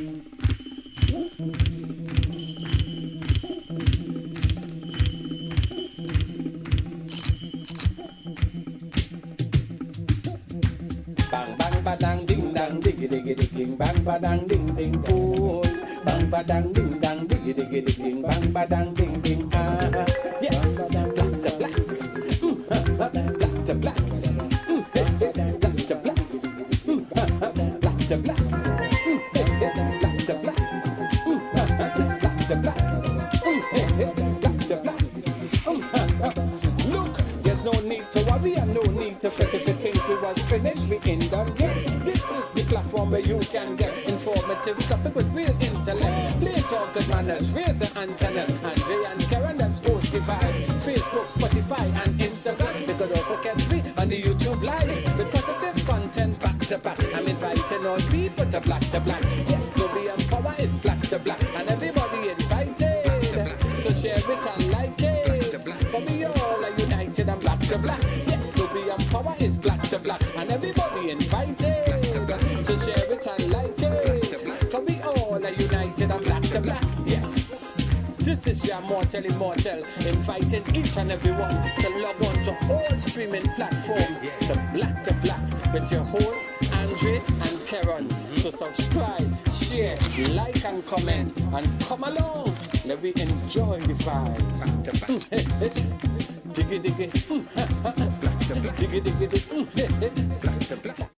Bang bang badang ding dang diggy diggy digging bang badang ding ding oh bang badang ding dang diggy diggy digging bang badang ding ding yes black to black black to black black to black black to black black to black black to black black to black look there's no need to worry and no need to fret if you think we was finished, we ain't done yet. This is the platform where you can get informative topic with real intellect. Play talk good manners, raise the antennas. Andre and Karen, that's host the vibe. Facebook, Spotify and Instagram. You could also catch me on the YouTube live with positive content back to back. I'm inviting all people to black. Yes, Lobby and Power is black to black. And everybody invited. So share it and like it. For we all are united and black to black. Yes, Lobby and Power is black to black. And everybody invited. So share it and like it. For we all are united and black to black. Yes. This is your mortal immortal, inviting each and everyone to log on to all streaming platforms to black with your hosts Andre and Karen. So subscribe, share, like and comment, and come along. Let me enjoy the vibes. Diggy diggy, diggy diggy diggy, black to black.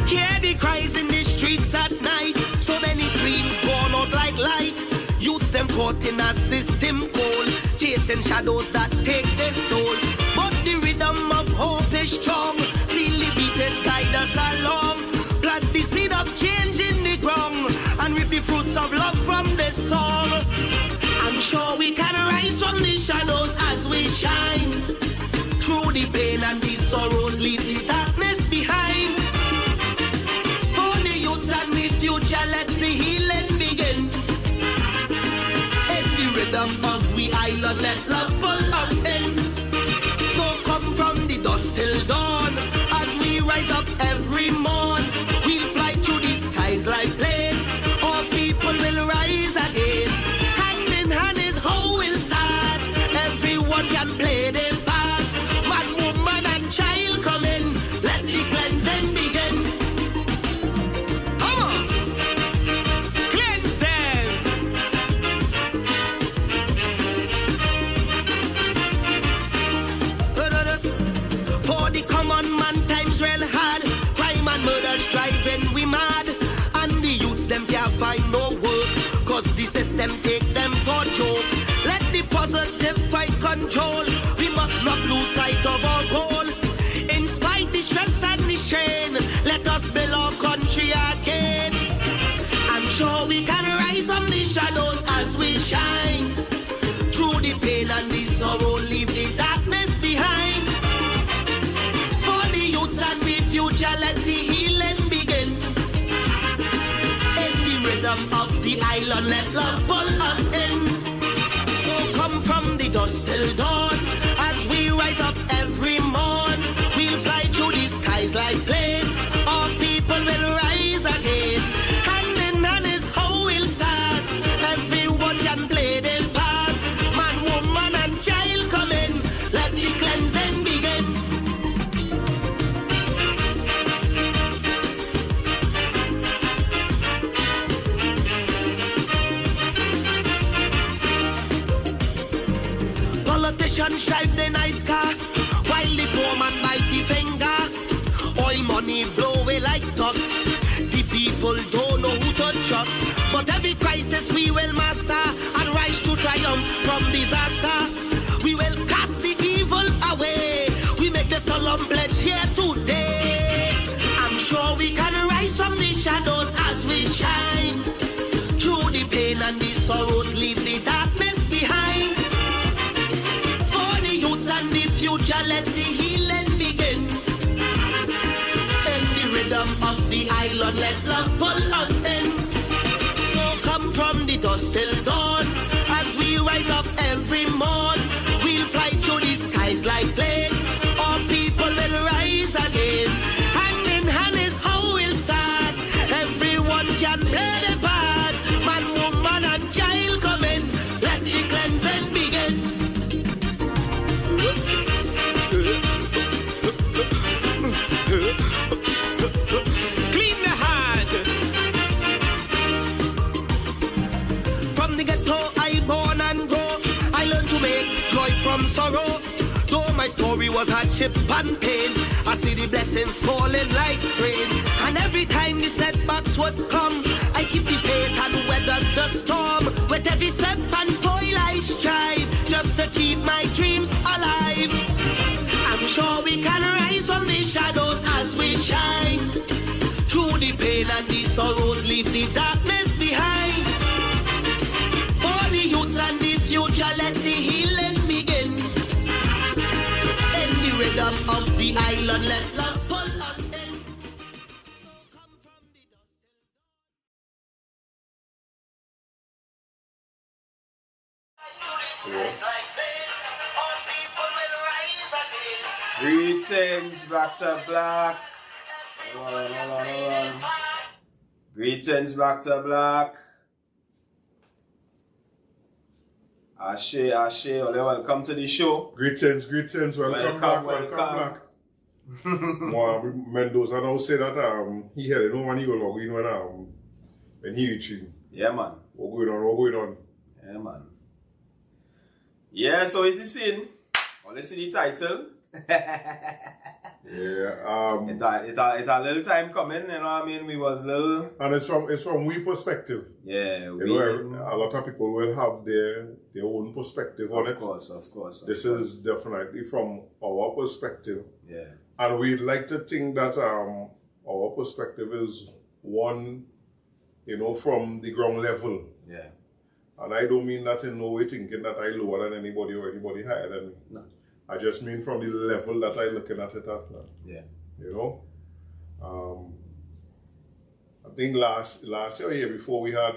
Hear the cries in the streets at night. So many dreams born out like light. Youths them caught in a system cold, chasing shadows that take their soul. But the rhythm of hope is strong. Feel the beat it guide us along. Plant the seed of change in the ground and reap the fruits of love from this song. I'm sure we can rise from the shadows as we shine. Through the pain and the sorrows, leave the darkness behind. For the youths and the future, let the healing begin. In the rhythm of we island, let love pull us in. So come from the dust till dawn, as we rise up every morn. We'll fly through the skies like plane. All people will rise again. Hand in hand is how we'll start. Everyone can play their part. Woman and child come in, let the cleansing begin. Come on, cleanse them. For the common man, times real hard. Crime and murder's driving we mad. And the youths them can't find no work, cause the system take them for joke. Let the positive fight control. We must not lose sight of our goal. In spite the stress and the strain, let us build our country again. I'm sure we can rise from the shadows as we shine. Through the pain and the sorrow, leave the darkness behind. For the youths and the future, let the healing begin. In the rhythm of the island, let love pull us in. So come from the dust till dawn, as we rise up every morn. We'll fly through the skies like plane. All people will rise again. Hand in hand is how we'll start. Everyone can play their part. Man, woman and child come in. Let the cleansing begin. Politicians drive the nice car, while the poor man bite the finger. Oil money blow away like dust. The people don't know who to trust. But every crisis we will master and rise to triumph from disaster. We will cast the evil away. We make the solemn pledge here today. I'm sure we can rise from the shadows as we shine. Through the pain and the sorrows, leave the darkness behind. For the youths and the future, let the healing begin. In the rhythm of the island, let love pull us in. So come from the dust till dawn, as we rise up every morn. We'll fly through the skies like plane. All people will rise again. Hand in hand is how we'll start. Everyone can play the part. Man, woman, and child come in. Let the cleansing begin. Clean the heart. From the ghetto I born and grow, I learned to make joy from sorrow. Though my story was hardship and pain, I see the blessings falling like rain. And every time the setbacks would come, I keep the faith and weather the storm. With every step and toil I strive, just to keep my dreams alive. I'm sure we can rise from the shadows as we shine. Through the pain and the sorrows, leave the darkness behind. For the youths and the future, let the healing begin. In the rhythm of the island, let love pull us in. So come from the dust. Greetings, back to black. Hold on. Greetings, back to black. Ashe, welcome to the show. Greetings, welcome back. Mendoza now say that he had no money go log in when he reaching. Yeah, man. What going on? Yeah, man. Yeah, so is the scene? Well, let's see the title. Yeah, it's a little time coming, you know what I mean? We was little, and it's from we perspective. Yeah, a lot of people will have their own perspective on it. Of course. This is definitely from our perspective. Yeah. And we'd like to think that our perspective is one, from the ground level. Yeah. And I don't mean that in no way thinking that I lower than anybody or anybody higher than me. No. I just mean from the level that I looking at it at now. Yeah. I think last year before we had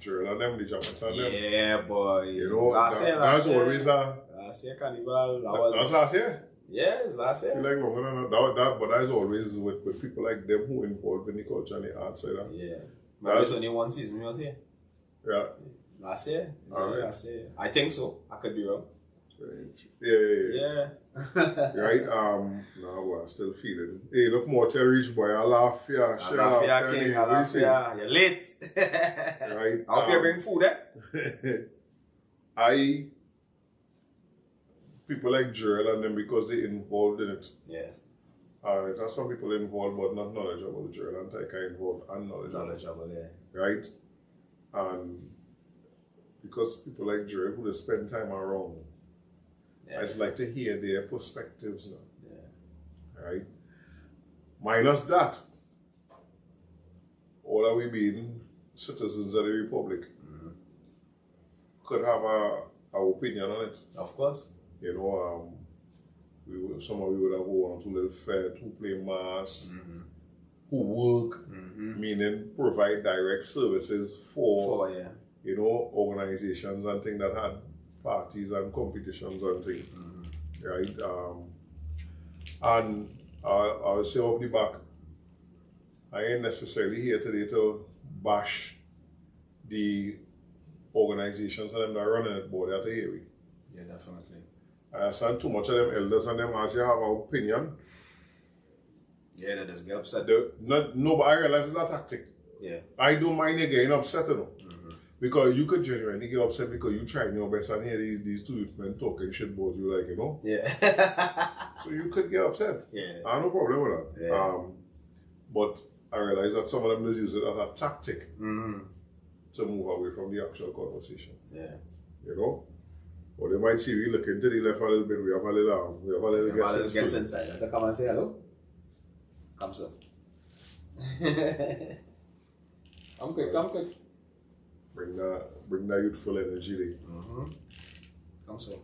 Gerald and them, the Japanese and them. Yeah, boy. Last year. Last year Carnival. That's last year? Yeah, it's last year. Like longer than that, but that's always with people like them who involved in the culture and the art side. Yeah. That's only one season we was here. Yeah. Last year? Right. Last year. I think so. I could be wrong. Yeah. Right? No, well, I'm still feeling. Hey, look, mortem reach, boy. I laugh, yeah. I laugh, yeah. You're late. Right? I hope you bring food, eh? People like Gerald and them because they involved in it. Yeah. There are some people involved but not knowledgeable. Gerald and Tyka involved and knowledgeable. Yeah. Right? And because people like Gerald who they spend time around, I just like to hear their perspectives now. Yeah. Right? Minus that, all of we being citizens of the Republic could have a opinion on it. Of course. Some of we would have gone to little fed, who play mass, who work, meaning provide direct services for organizations and things that had parties and competitions and things. Right? And I'll say off the back, I ain't necessarily here today to bash the organizations and them that are running it, but they have to hear me. Yeah, definitely. I understand too much of them elders and them as you have an opinion. Yeah, they just get upset. No, but I realize it's a tactic. Yeah. I don't mind you getting upset, because you could genuinely get upset because you trying your best and hear these two men talking shit about you, Yeah. So you could get upset. Yeah. I have no problem with that. Yeah. But I realize that some of them just use it as a tactic to move away from the actual conversation. Yeah. Or they might see we looking to the left a little bit, we have a little guest inside. Let them come and say hello. Come, sir. Come quick. Bring that youthful energy there. Come, sir.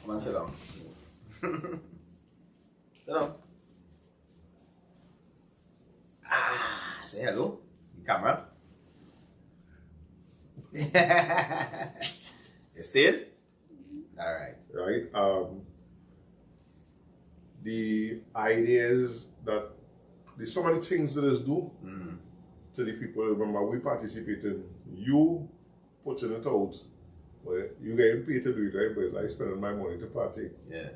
Come on, sit down. Sit down. Say hello. Camera. You still? Alright. Right? The idea is that there's so many things that us do to the people. Remember, we participated. You putting it out. Well, you getting paid to do it, right? Because I spending my money to partake. Yeah.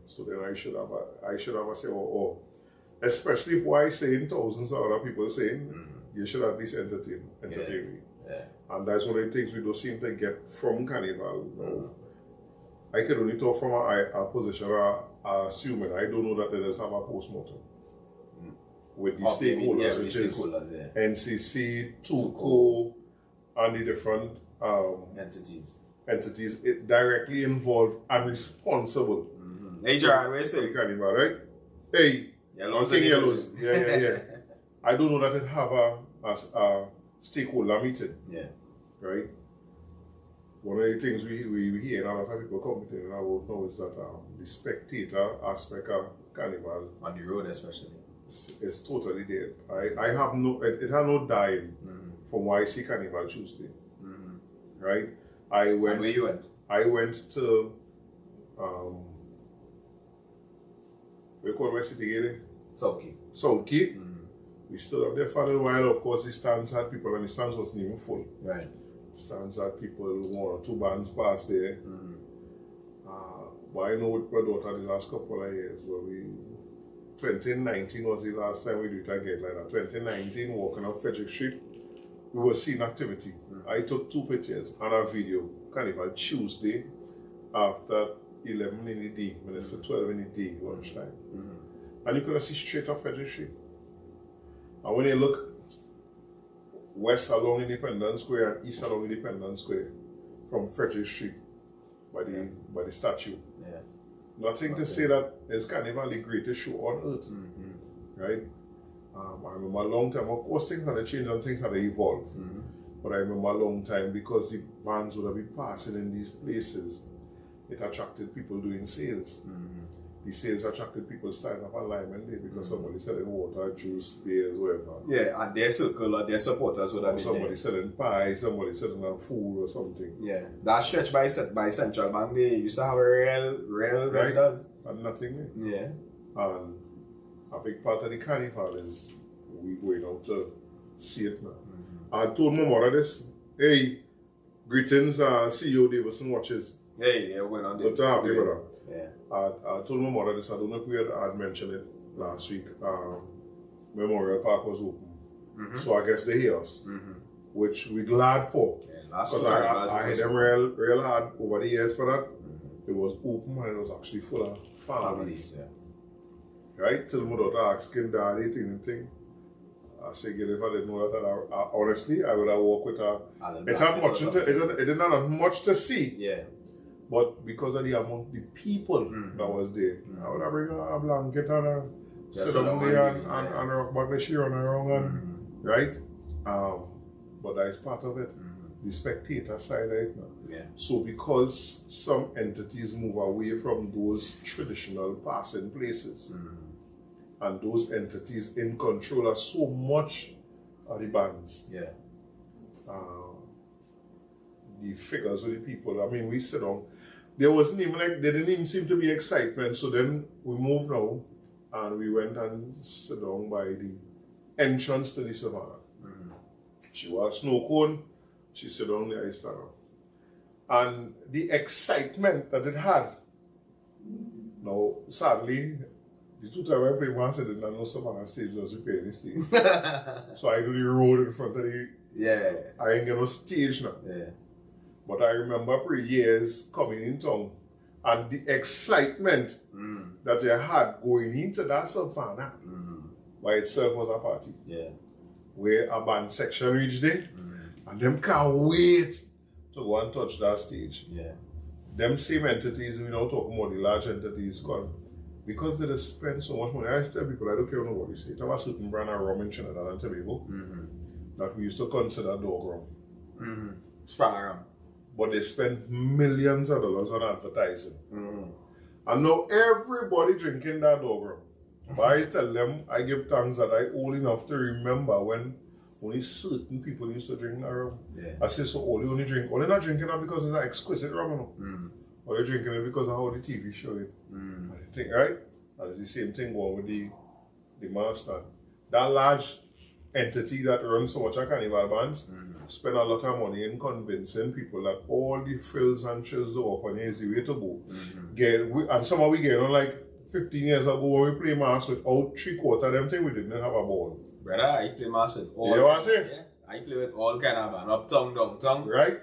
So then I should have a say, oh. Especially if I saying thousands of other people saying, you should at least entertain me. Yeah. And that's one of the things we don't seem to get from Carnival. No. I can only talk from a position assuming I don't know that they just have a post-mortem with the stakeholders, which is NCC, TUCO, and the different entities directly involved and responsible. Hey, Jared, where you say? Carnival, right? Hey, Yellows. Yeah. I don't know that it have a stakeholder meeting. Yeah. Right? One of the things we hear and a lot of people complaining about now is that the spectator aspect of Carnival on the road especially is totally dead. I have it had no dying from why I see Carnival Tuesday. Right? And where you went? I went to we call West City again? South Key. We stood up there for a little while. Of course, the stands had people, and the stands wasn't even full. Right. Stands had people, 1 or 2 bands past there. But I know with my daughter the last couple of years, 2019 was the last time we did it again like that. 2019, walking up Frederick Street, we were seeing activity. I took 2 pictures and a video, Carnival Tuesday, after 11 in the day, when it's 12 in the day, lunchtime. And you could see straight up Frederick Street. And when you look west along Independence Square and east along Independence Square, from Frederick Street, by the statue. Yeah. Nothing to say that it's Carnival the greatest show on earth. Right? I remember a long time, of course things had to change and things had to evolve. But I remember a long time because the bands would have been passing in these places, it attracted people doing sales. The sales attracted people signing up alignment day because somebody selling water, juice, beers, whatever. Yeah, and their circle or their supporters would have been somebody selling pie, somebody selling food or something. Yeah, that stretch by Central Bank, they used to have a real vendors. And nothing. Yeah. And a big part of the Carnival is we going out to see it now. I told my mother this. Hey, greetings, CEO Davison watches. Hey, yeah, we're on good to have you, brother. Yeah. I told my mother this. I don't know if we had mentioned it last week. Memorial Park was open, so I guess they hear us, which we're glad for. Because I had them real hard over the years for that. It was open and it was actually full of families. Right? Till my daughter asking daddy anything. I say, if I didn't know that, honestly, I would have walked with her. It didn't have much to see. Yeah. But because of the amount of the people that was there, I would have bring a blanket and sit down there and rock back the sheer on her own, right? But that is part of it. The spectator side of it now. Yeah. So because some entities move away from those traditional passing places, and those entities in control of so much of the bands. Yeah. The figures of the people. I mean, we sit down. There didn't even seem to be excitement. So then we moved now and we went and sit down by the entrance to the savannah. She was snow cone. She sat down there, I stand up. And the excitement that it had. Now, sadly, the 2 times I played once, I didn't know savannah stage was repairing the stage. So I do the road in front of the. Yeah. I ain't get no stage now. Yeah. But I remember years coming in town and the excitement that they had going into that savannah by itself was a party. Yeah. Where a band section reached there and them can't wait to go and touch that stage. Yeah. Them same entities, we now talking about the large entities, because they just spend so much money. I tell people, I don't care what you say. There was a certain brand of rum in Trinidad and Tobago that we used to consider dog rum. Sprang rum. but they spend millions of dollars on advertising. And now everybody drinking that dog rum. But I tell them, I give thanks that I old enough to remember when only certain people used to drink that rum. I say, so all you only drink, only not drinking that because it's an exquisite rum, you know? Or you're drinking it because of how the TV show it. And you think, right? And it's the same thing going with the master. That large entity that runs so much of Carnival bands spend a lot of money in convincing people that all the frills and chills are up and is the way to go. And some of we get on like 15 years ago when we play mass without 3/4 of them thing, we didn't have a ball. Brother, I play mass with all. You know what I say? Yeah, I play with all kind of band, up tongue, down tongue. Right?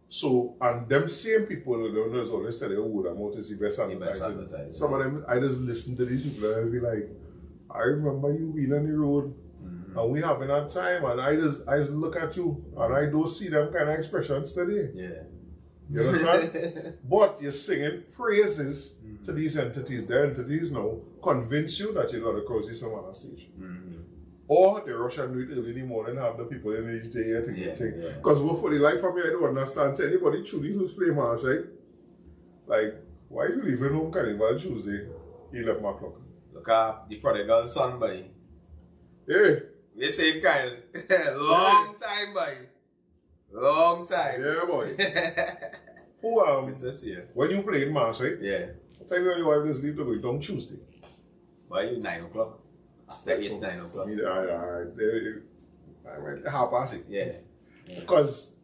So, and them same people, they always tell you, oh, the amount is the best advertising. Some of them, I just listen to these people and I'll be like, I remember you being on the road and we having that time, and I just look at you and I don't see them kind of expressions today. You understand? But you're singing praises to these entities. The entities now convince you that you're not a crazy someone on stage. Or they rush and do it early in the morning and have the people in the day. Because for the life of me, I don't understand. To anybody truly who's playing mass, right? Like, why are you leaving home Carnival Tuesday, 11 o'clock? Look at the prodigal son, boy. Hey. We same kind. Long time, boy. Long time. Yeah, boy. Who, Good to see you. when you played mass, right? Yeah. What time when your wife just leave to go down Tuesday? By 9 o'clock. After 8, 9 o'clock. I went half past it. Yeah. Because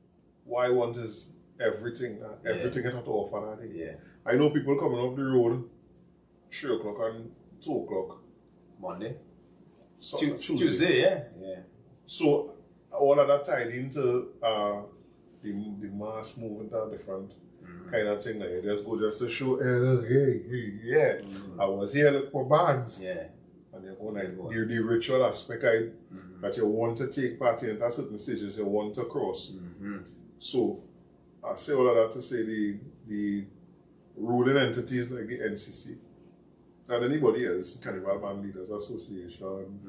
what I want is everything it had to offer that day. Yeah. I know people coming up the road 3 o'clock and 2 o'clock. Monday. So, Tuesday, yeah. So all of that tied into the mass movement are different kind of thing. Like, you just go just to show, hey, I was here for bands. Yeah. And you're going like the ritual aspect that you want to take part in at certain stages, you want to cross. So I say all of that to say the ruling entities like the NCC and anybody else, Carnival Band Leaders Association,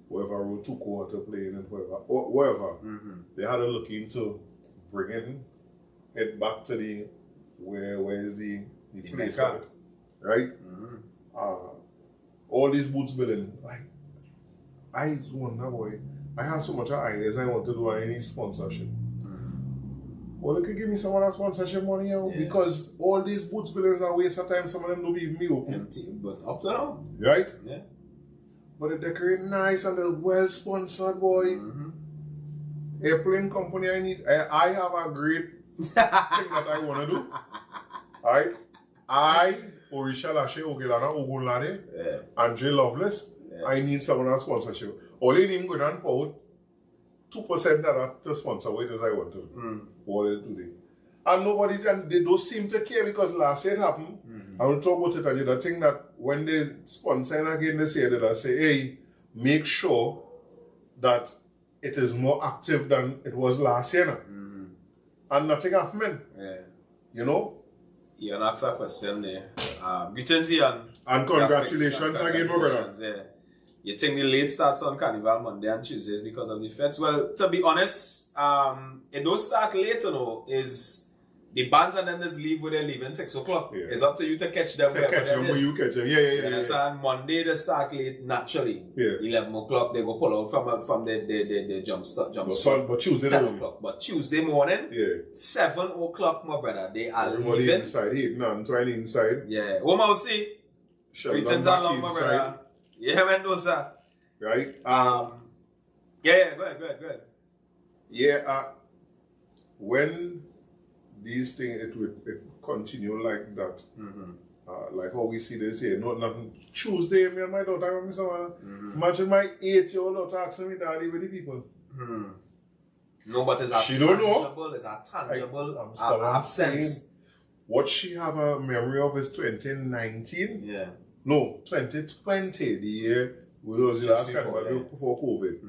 whoever wrote two quarter playing and whoever, they had to look into bringing it back to the where is the place of it, right? All these boots building, like I wonder, boy, I have so much ideas I want to do on any sponsorship. Well, they could give me some of that sponsorship money, because all these boots builders are waste of time. Some of them don't even me open. Empty, but up to now. Right? Yeah. But they decorate nice and they're well sponsored, boy. Airplane company I need. I have a great thing that I want to do. Alright? Orisha Lashe, Ogelana, Ogunlade, Andre Loveless, I need some of that sponsorship. Only need go down for 2% of that to sponsor what it is I want to. All they do they. And they don't seem to care because last year it happened. I will talk about it again. The thing that when they sponsor again, they say, hey, make sure that it is more active than it was last year. And nothing happened. You know? You can ask a question there. Greetings, Ian. And congratulations again, my brother. Yeah. You think the late starts on Carnival Monday and Tuesdays because of the feds? Well, to be honest, it don't start late, you know. Is the bands and then just leave where they're leaving 6 o'clock. It's up to you to catch them. Where you catch them. Yeah. And Monday they start late naturally. 11 o'clock they go pull out from the jump start. But Tuesday 10 o'clock. But Tuesday morning, 7 o'clock, my brother, they are everybody leaving. Inside, 8, inside. Yeah. What I see? Greetings along, my brother. Yeah, Mendoza. Right? Go ahead. Yeah, when these things, it continue like that. Like how we see this here, nothing. Tuesday, me and my daughter, imagine my 8-year-old daughter asking me, Daddy, with the people. No, but it's a she tangible, don't know. It's a tangible absence. What she have a memory of is 2019. Yeah. No, 2020, the year we was the last before COVID.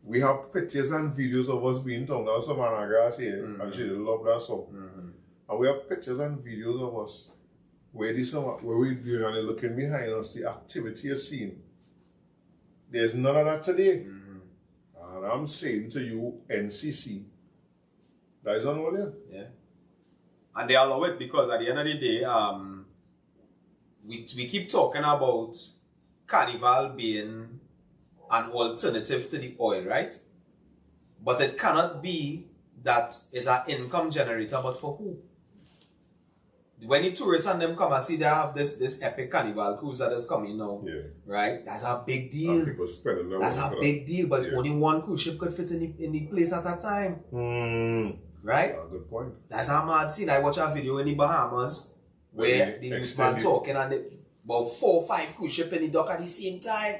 We have pictures and videos of us being down there, some Anagrass here, and she love that song. And we have pictures and videos of us where we really looking behind us, the activity is seen. There's none of that today. And I'm saying to you, NCC, That is all there. Yeah. And they allow it because at the end of the day, we keep talking about Carnival being an alternative to the oil, right? But it cannot be that is an income generator, but for who? When the tourists and them come and see they have this epic Carnival cruise that is coming now, right? That's a big deal. And people spending their That's money a for big deal, but Yeah. only one cruise ship could fit in the place at a time, right? Good point. That's a mad scene. I watch a video in the Bahamas where the youth man talking and about 4 or 5 cruise ships in the dock at the same time.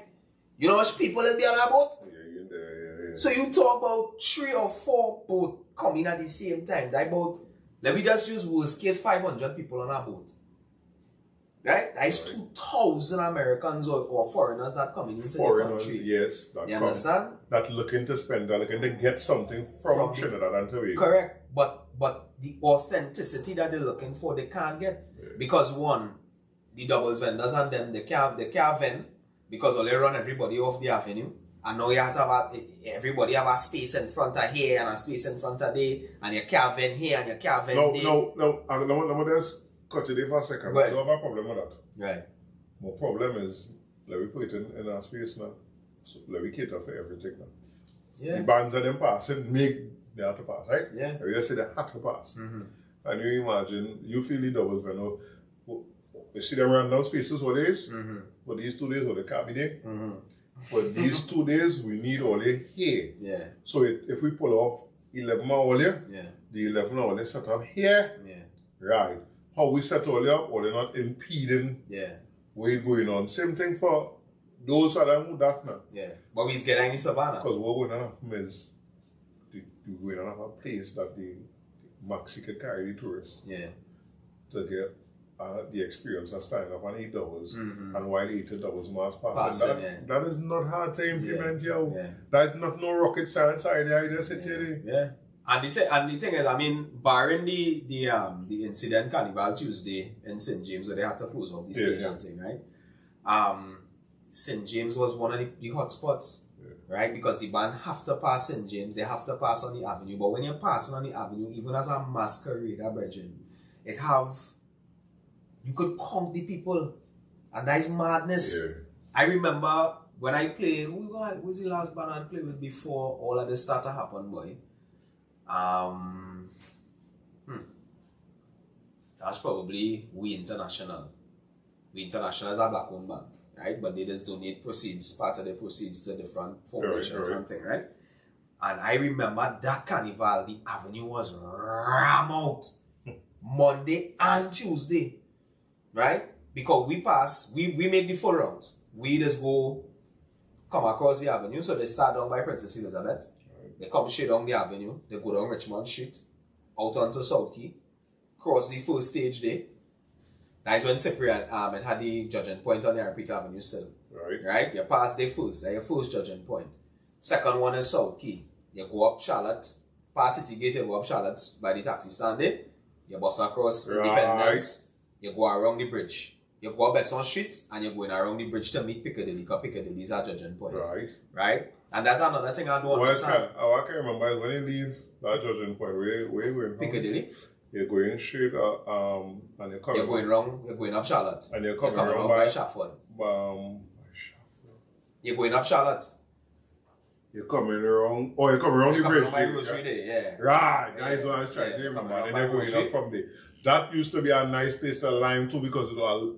You know how much people will be on a boat? Yeah. So you talk about 3 or 4 boats coming at the same time. That about, let me just use worst case 500 people on a boat. Right? That is 2,000 Americans or foreigners that coming into the country. Yes. You understand? That looking to spend, that looking to get something from Trinidad and Tobago. Correct. But the authenticity that they're looking for, they can't get. Because one, the doubles vendors and them, they can't vend because they run everybody off the avenue. And now you have to have everybody have a space in front of here and a space in front of there, and you can't vend here and you can't vend there. No, let me just cut you there for a second. Right. I don't have a problem with that. Right. My problem is, let me put it in our space now. So let me cater for everything now. Yeah. The bands of them passing, they have to pass, right? Yeah. We just say they have to pass. And you imagine, you feel the doubles when you see them run down spaces for days, but these 2 days, they can't be there. But these 2 days, we need all the here. Yeah. So if we pull off 11 hours here, the 11 hours they set up here, right? How we set all up, or they're not impeding what's going on. Same thing for those of them who that now. Yeah. But we's getting in Savannah. Because what we're going to have is, we're going to have a place that the Maxi could carry the tourists to get the experience of standing up on 8 doubles and while 8 doubles mass passing. That is not hard to implement, yo. That is not no rocket science idea. You just sit here. Yeah. And the thing is, I mean, barring the incident Carnival Tuesday in St. James where they had to close off the stage and thing, right? St. James was one of the hot spots, right? Because the band have to pass St. James, they have to pass on the avenue. But when you're passing on the avenue, even as a masquerader, brethren, you could count the people, and that is madness. I remember when I played, who was the last band I played with before all of this started to happen, boy? That's probably We International. We International is a black-owned band, right? But they just donate part of the proceeds to different foundations or something, right? And I remember that Carnival, the avenue was ram out Monday and Tuesday, right? Because we make the full rounds. We just come across the avenue. So they start down by Princess Elizabeth. They come straight down the avenue. They go down Richmond Street, out onto South Key, cross the first stage there. That is when Cyprian it had the judging point on the Repeat Avenue still. Right? You pass the first, that's your first judging point. Second one is South Key. You go up Charlotte, pass City Gate, you go up Charlotte by the taxi stand there. You bus across Independence. You go around the bridge. You go up Besson Street and you're going around the bridge to meet Piccadilly, because Piccadilly is our judging point. Right? And that's another thing I don't understand. I can remember when you leave that judging point, where you going? Piccadilly. You're going straight and you're coming. You're going up Charlotte. And you're coming around by Shafford. You're going up Charlotte. You're coming around. Oh, you're coming around the bridge. By Rosary Day, yeah. Right. That is what I was trying to remember. And then you're going up from there. That used to be a nice place to line too, because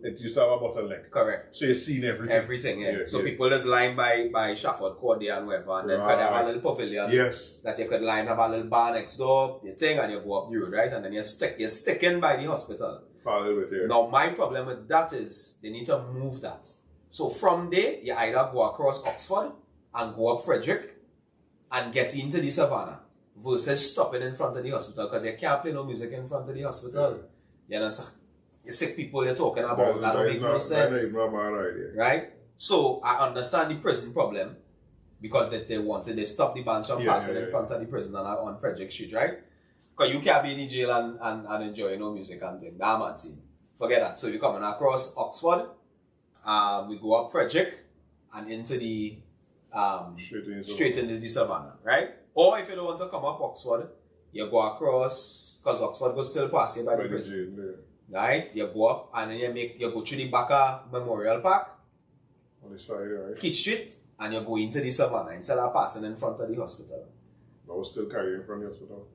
it used to have a bottleneck. Correct. So you've seen everything. Everything, yeah. So people just line by Shafford Court there and whatever, and then could have a little pavilion. Yes. That you could line, have a little bar next door, you thing, and you go up the road, right? And then you're sticking by the hospital. Now my problem with that is they need to move that. So from there, you either go across Oxford and go up Frederick and get into the Savannah, versus stopping in front of the hospital, because you can't play no music in front of the hospital. You understand? The sick people you're talking about, that don't make no sense. Right? So I understand the prison problem, because they stop the band from passing in front of the prison on Frederick Street, right? Because you can't be in the jail and enjoy no music and thing. That man thing. Forget that. So you're coming across Oxford, we go up Frederick and into the straight into the Savannah, right? Or if you don't want to come up Oxford, you go across, because Oxford goes still pass you by the prison. Right? You go up and then you go through the Baca Memorial Park. On the side, right? Kitch Street, and you go into the Savannah instead of passing in front of the hospital. I was still carrying from the hospital.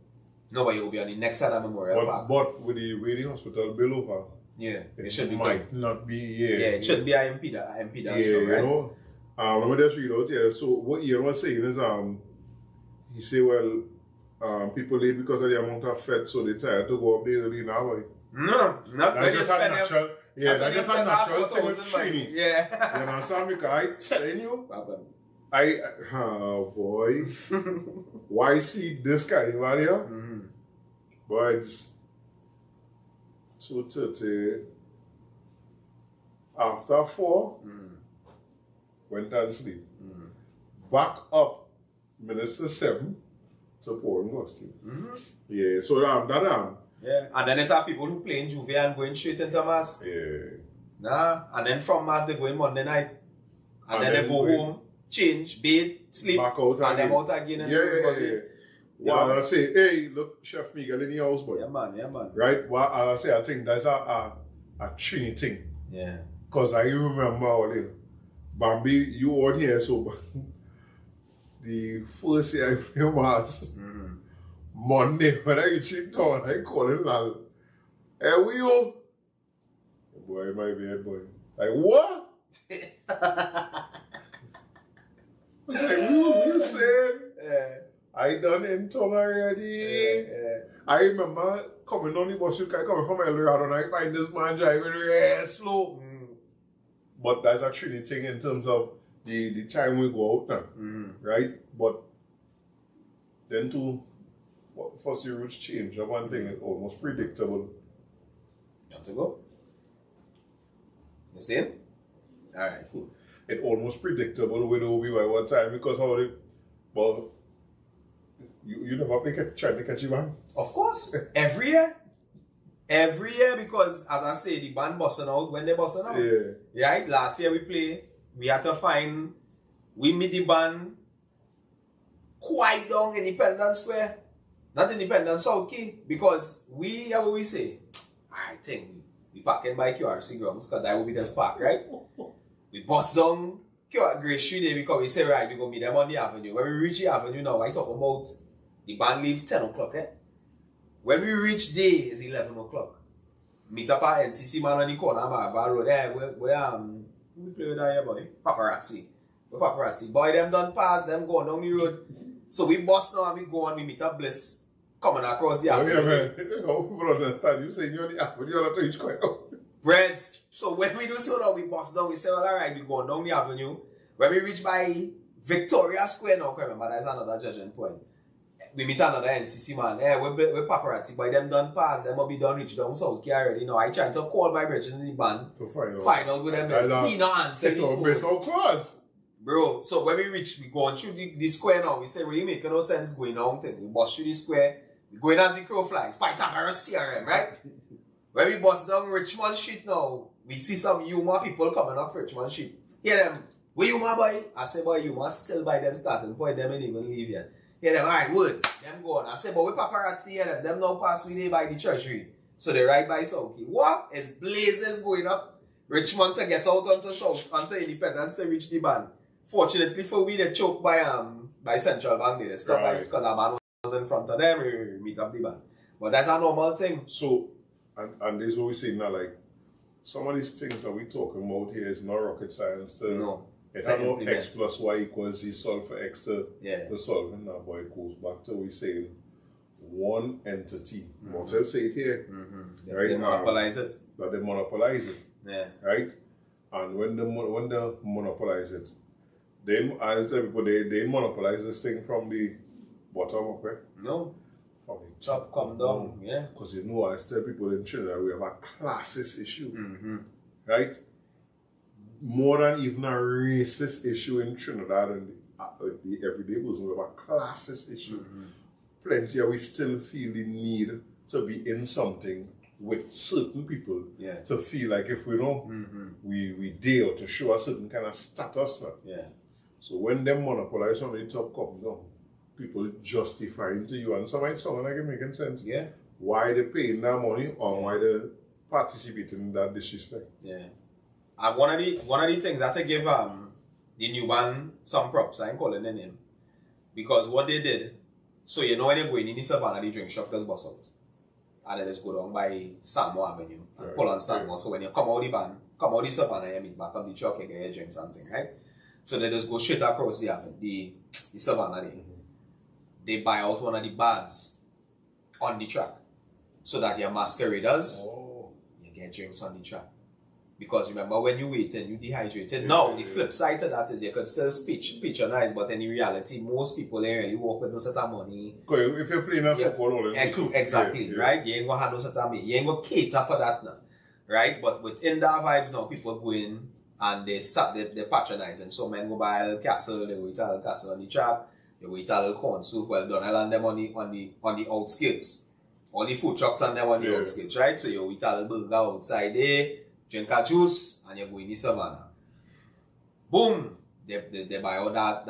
No, but you will be on the next side of Memorial Park. But with the way the hospital bill over, it should be might not be it should be an impedance. Yeah, so, right? you know. Let me just read out here. So what Ian was saying is he said, well, people leave because of the amount of fed, so they tired to go up there early now. Boy. No, not that's just a natural. Yeah, that's just a natural thing with training. Yeah. You understand me? Because I telling you, boy, why see this Carnival here? Boy, it's 2:30. After 4, went and sleep. Back up, Minister 7 to Port and Gusty. Yeah, so yeah, and then it's have people who play in Juve and going straight into Mass. Yeah. Nah, and then from Mass they go in Monday night. And then they go home, change, bathe, sleep, back out and then out again. Yeah. Well, I say, hey, look, Chef Miguel in the house, boy. Yeah, man. Right? Well, I say, I think that's a Trini thing. Yeah. Because I remember all the Bambi, you out here, so the first year I play Mass, Monday, when I reach in town, I call him, lad. Hey, we you? Boy, my bad, boy. Like, what? I was like, what you saying? I done in tongue already. I remember coming on the bus, you can come from Eldorado and I find this man driving real slow. But that's a Trini thing in terms of the time we go out now. Right? But then too, first your routes change. That one thing is almost predictable. You want to go? You staying? Alright. It's almost predictable where they will be by what time because how they, well, you never trying to catch you, man? Of course. Every year. Every year because, as I say, the band busting out when they busting out. Yeah. Right? Last year we had to find, we meet the band quite down Independence Square. Not Independence South Key. Because how we say, I think we parking by QRC grounds because that will be the park, right? We bust down Grace Street there because we say, right, we go meet them on the avenue. When we reach the avenue now, I talk about the band leave 10 o'clock, When we reach there, it's 11 o'clock. Meet up at NCC man on the corner of Marval Road. We play with that here, boy. Paparazzi. We're paparazzi. Boy, them done pass, them going down the road. So we bust now and we go on, we meet up Bliss. Coming across the avenue. Yeah, man. How people understand? You saying you're on the avenue, you're not reach quite up. Breads. So when we do so now, we bust down, we say, well, alright, we go down the avenue. When we reach by Victoria Square now, remember, that's another judging point. We meet another NCC man. We're paparazzi, but them done pass, them will be done reach down South Key already. You know, I trying to call my brethren in the band to find out with them. He not answer. It's our best of course. Bro, so when we reach, we go on through the square now. We say, well, you make no sense going on. We bust through the square. We going as the crow flies. Pythagoras theorem, right? When we bust down Richmond Street now, we see some Yuma people coming up Richmond Street. Hear them, where Yuma boy? I say, boy, Yuma still by them starting point, them ain't even leave yet. Hear them, alright, wood. Them go on. I say, but we paparazzi hear them. Them now pass we there by the treasury. So they ride by South Key. What? It's blazes going up Richmond to get out onto South, onto Independence to reach the band. Fortunately for we, they choked by Central Bank. They stopped by because our band was in front of them. We meet up the band. But that's a normal thing. So, and this is what we say now, like, some of these things that we talking about here is not rocket science. No. It's not X plus Y equals Z solve for X to the solving now, but it goes back to we saying one entity. Mortel say it here. Right? They monopolize it. That they monopolize it. Yeah. Right? And when they monopolize it, then as people they monopolize this thing from the bottom up, No. From the top come down. Yeah. Because you know, I tell people in Trinidad we have a classist issue. Right? More than even a racist issue in Trinidad and the everyday Muslim, we have a classist issue. Plenty of we still feel the need to be in something with certain people to feel like if we know we dare to show a certain kind of status now. Yeah. So when them monopolize on the top comes down, people justifying to you, and some might sound like it making sense. Yeah. Why they paying that money or why they participating in that disrespect. Yeah. And one of the things that I give the new band some props, I ain't calling the name. Because what they did, so you know when you're going in the savannah, the drink shop just bust out. And then just go down by Stanmore Avenue and pull on Stanmore. Yeah. So when you come out the band, come out the savannah, you meet back up the truck, you get a drink something, right? So they just go straight across the savannah there. They buy out one of the bars on the track. So that your masqueraders, you get drinks on the track. Because remember, when you waiting, you dehydrated. Now, the flip side to that is you could still patronize, but in reality, most people here, you walk with no sort of money. If you're playing a so-called exactly, right? You ain't going to have no sort of money. You ain't going to cater for that now, right? But within that vibes now, people go in and they patronize. And so men go buy a little castle, they wait a little castle on the track, they wait a little corn soup, well done, and them on the outskirts. All the food trucks and them on the outskirts, right? So you eat a little burger outside there, drink a juice, and you go in the savannah. Boom! They buy out that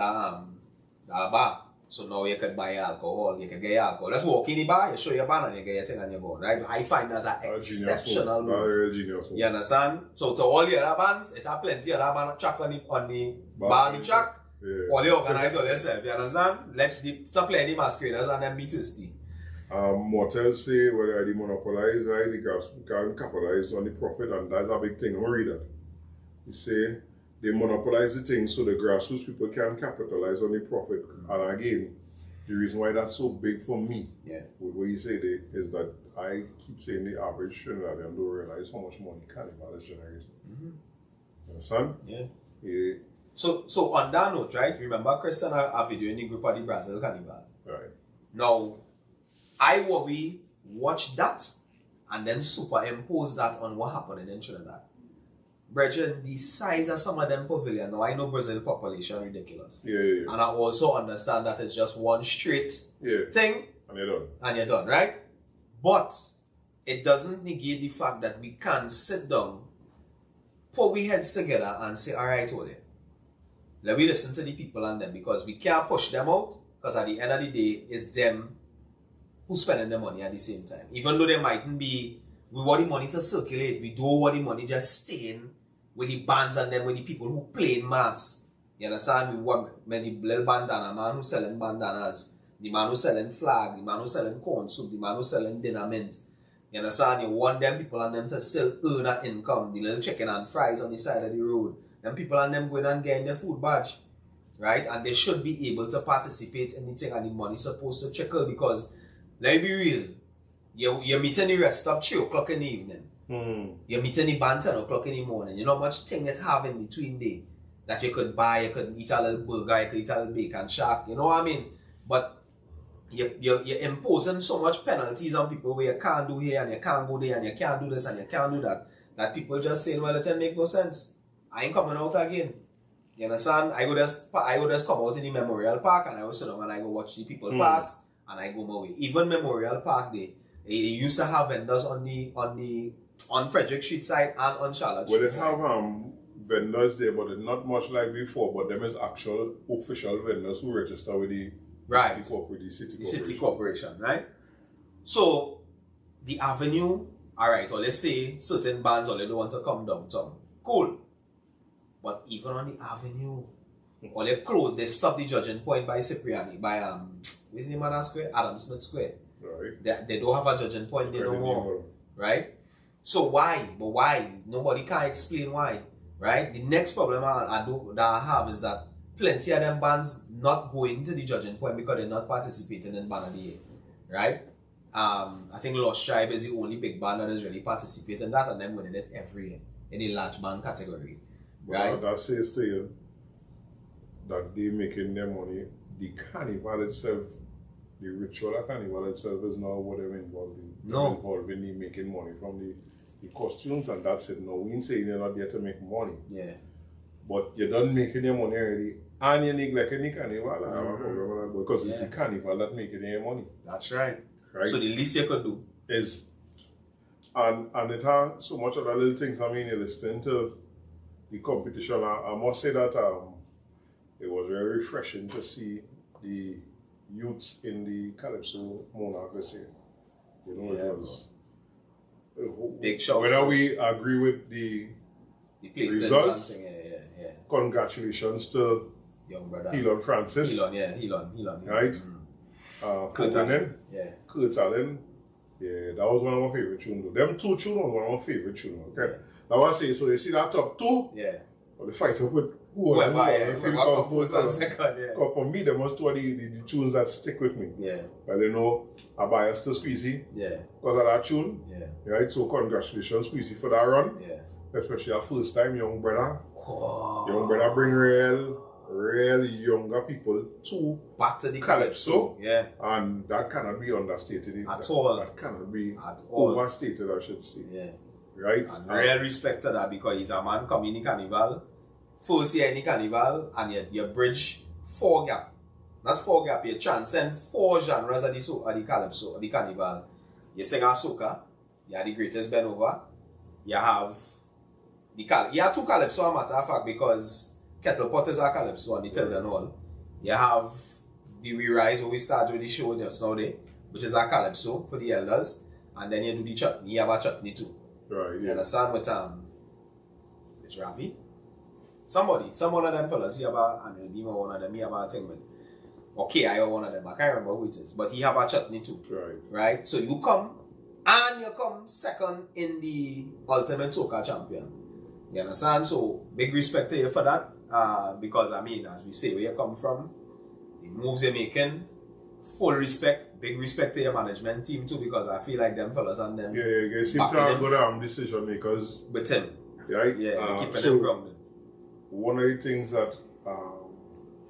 bar. So now you can buy alcohol, you can get alcohol. Just walk in the bar, you show your bar and you get your thing and you go, right? I find that's an exceptional move. You understand? So to all the other bands, it have plenty of other bands track on the bar on the track. Yeah. All you organize all yourself, you understand? Stop playing the masqueraders and then be thirsty. Mortel say whether they monopolize, right? They can capitalize on the profit, and that's a big thing. Don't read that. He say they monopolize the thing so the grassroots people can capitalize on the profit. And again, the reason why that's so big for me, with what you say there, is that I keep saying the average Trinidadian don't realize how much money Carnival is generating. You understand? Yeah. So on that note, right? Remember Chris and our video in the group of the Brazil Carnival. Right. Now, I worry, watch that and then superimpose that on what happened in Trinidad. Brethren, the size of some of them pavilion, now I know Brazil population ridiculous. Yeah. And I also understand that it's just one straight thing. And you're done. And you're done, right? But it doesn't negate the fact that we can sit down, put we heads together and say, alright, hold it. Let me listen to the people and them, because we can't push them out, because at the end of the day, it's them who's spending the money at the same time. Even though they mightn't be, we want the money to circulate, we don't want the money just staying with the bands and them, with the people who play in mass. You understand? We want many little bandana, man who's selling bandanas, the man who's selling flag, the man who's selling corn soup, the man who's selling dinner mint. You understand? You want them people and them to still earn that income, the little chicken and fries on the side of the road. Them people and them going and getting their food badge. Right? And they should be able to participate in the thing, and the money's supposed to trickle, because let me be real. You're meeting the rest up 3 o'clock in the evening. You're meeting the band 10 o'clock in the morning. You know how much thing it have in between day that you could buy, you could eat a little burger, you could eat a little bacon shack, you know what I mean? But you're imposing so much penalties on people where you can't do here and you can't go there and you can't do this and you can't do that people just saying, well, it doesn't make no sense. I ain't coming out again. You understand? I would just come out in the Memorial Park and I would sit down and I go watch the people pass. And I go my way. Even Memorial Park Day, they used to have vendors on Frederick Street side and on Charlotte Street. Well, they have vendors there, but it's not much like before. But them is actual official vendors who register with the city corporation, right? So the avenue, all right. Or let's say certain bands or they don't want to come downtown. Cool. But even on the avenue, or they close, they stop the judging point by Cipriani, by what's the name of that square? Adam Smith Square. Right. They don't have a judging point, they don't more. Right? So why? But why? Nobody can explain why. Right? The next problem I have is that plenty of them bands not going to the judging point because they're not participating in Band of the Year. Right? I think Lost Tribe is the only big band that is really participating in that, and them winning it every year in the large band category. Right? Well, that says to you that they're making their money. The carnival itself, the ritual of carnival itself is not what they're involved in. No. They're involved in making money from the costumes, and that's it. No, we ain't saying you're not there to make money. Yeah. But you're done making your money already, and you're neglecting the carnival, because it's the carnival that making your money. That's right. So the least you could do is, and it has so much other little things. I mean, you're listening to the competition. I must say that it was very refreshing to see the youths in the Calypso monarchy. You know, Yeah, it was big shout. Whether we agree with the results, congratulations to young brother Elon Francis. Elon. Right? Kurt Allen. Yeah. Kurt Allen. Yeah, that was one of my favorite tunes. Them two tunes was one of my favorite tunes. Okay. Now I say, so you see that top two? Yeah. Or the fight up with whoever come first and second, yeah. Because for me, there must two of the tunes that stick with me. Yeah. But you know, I bias to Squeezy. Yeah. Because of that tune. Yeah. Right? So congratulations, Squeezy, for that run. Yeah. Especially our first time, young brother. Oh. Young brother bring real younger people to back to the Calypso. Yeah. And that cannot be understated. At all. That cannot be at all overstated, I should say. Yeah. Right? And real respect to that because he's a man coming in the Carnival. First year in the Carnival and you bridge 4 gap. Not 4 gap, you transcend 4 genres of the Calypso, of the Carnival. You sing a soca, you have the greatest bend over. You have you have 2 Calypso, a matter of fact, because Kettle Pot is a Calypso and the Tell and all. You have the We Rise, where we start with the show just now there, which is a Calypso for the elders. And then you do the chutney, you have a chutney too. Right, yeah. You understand with it's Ravi? Some one of them fellas, he have a, and he'll be one of them, he have a thing with, or KI or one of them, I can't remember who it is, but he have a chutney too. Right? So you come second in the Ultimate Soca Champion. You understand? So big respect to you for that, because I mean, as we say, where you come from, the moves you're making, full respect, big respect to your management team too, because I feel like them fellas and them. Yeah, you seem to have good decision makers. With him. Right? Yeah, keeping them grounded. One of the things that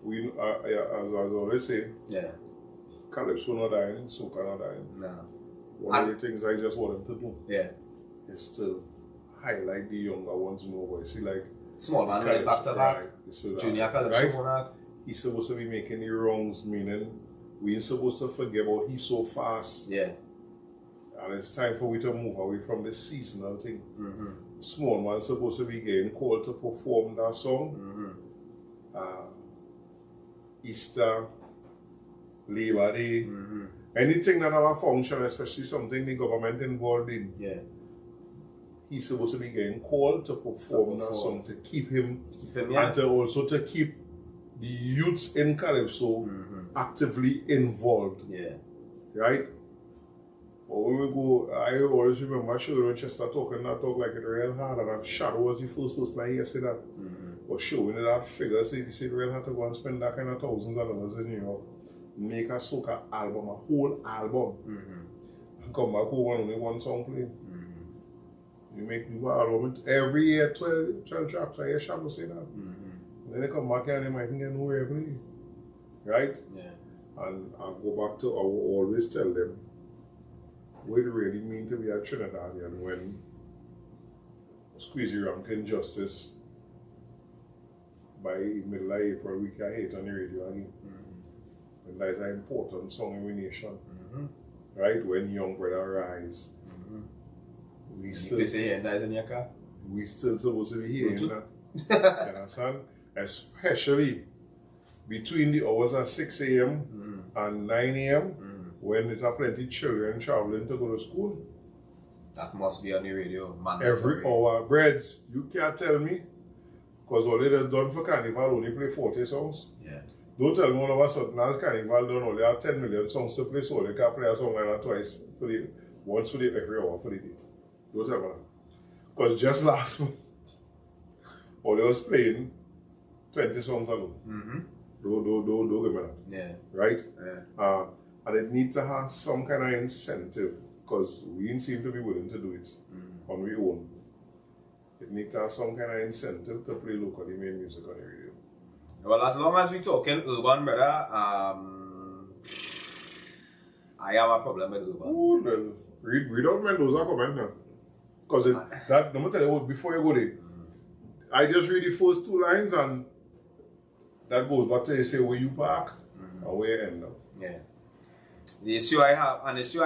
we, as I always say, Calypso not dying, Soca not dying. No. One of the things I just want them to do is to highlight the younger ones more. But you see, like small man right back to back, junior Calypso monarch. He's supposed to be making the wrongs, meaning we ain't supposed to forget about he's so fast. Yeah. And it's time for we to move away from the seasonal thing. Mm-hmm. Small man supposed to be getting called to perform that song. Mm-hmm. Easter, Labor Day, anything that have a function, especially something the government involved in. Yeah. He's supposed to be getting called to perform that song to keep him and to also to keep the youths in Calypso actively involved. Yeah. Right? But when we go, I always remember Showing Chester talking that talk like it real hard, and Shadow was the first person I hear say that. But showing that figure, he said real hard to go and spend that kind of thousands of dollars in New York, make a soca album, a whole album, and come back home and only one song playing. You make the album every year, 12 tracks. I hear Shadow say that. And then they come back and they might get nowhere play. Right? Yeah. And I go back to, I will always tell them what it really means to be a Trinidadian when Squeezy Rankin Justice by middle of April we can hit on the radio again. When that is an important song in the nation. Right? When Young Brother Rise. We still supposed to be hearing that. You understand? Especially between the hours of 6 a.m. and 9 a.m. when there are plenty of children traveling to go to school. That must be on the radio, man. Every hour. Breads, you can't tell me. Because all it has done for Carnival only play 40 songs. Yeah. Don't tell me all of a sudden as Carnival done only have 10 million songs to play, so they can play a song like that twice for the once for the every hour for the day. Don't tell me that. Because just last month, all they was playing 20 songs alone. Don't give me that. Yeah. Right? Yeah. And it needs to have some kind of incentive because we didn't seem to be willing to do it on our own. It needs to have some kind of incentive to play locally made music on the radio. Well, as long as we're talking urban, brother, I have a problem with urban. Oh, well, read out Mendoza comment now. Because that, let me tell you what, before you go there, I just read the first 2 lines and that goes back to say where you park and where you end up. Yeah. The issue I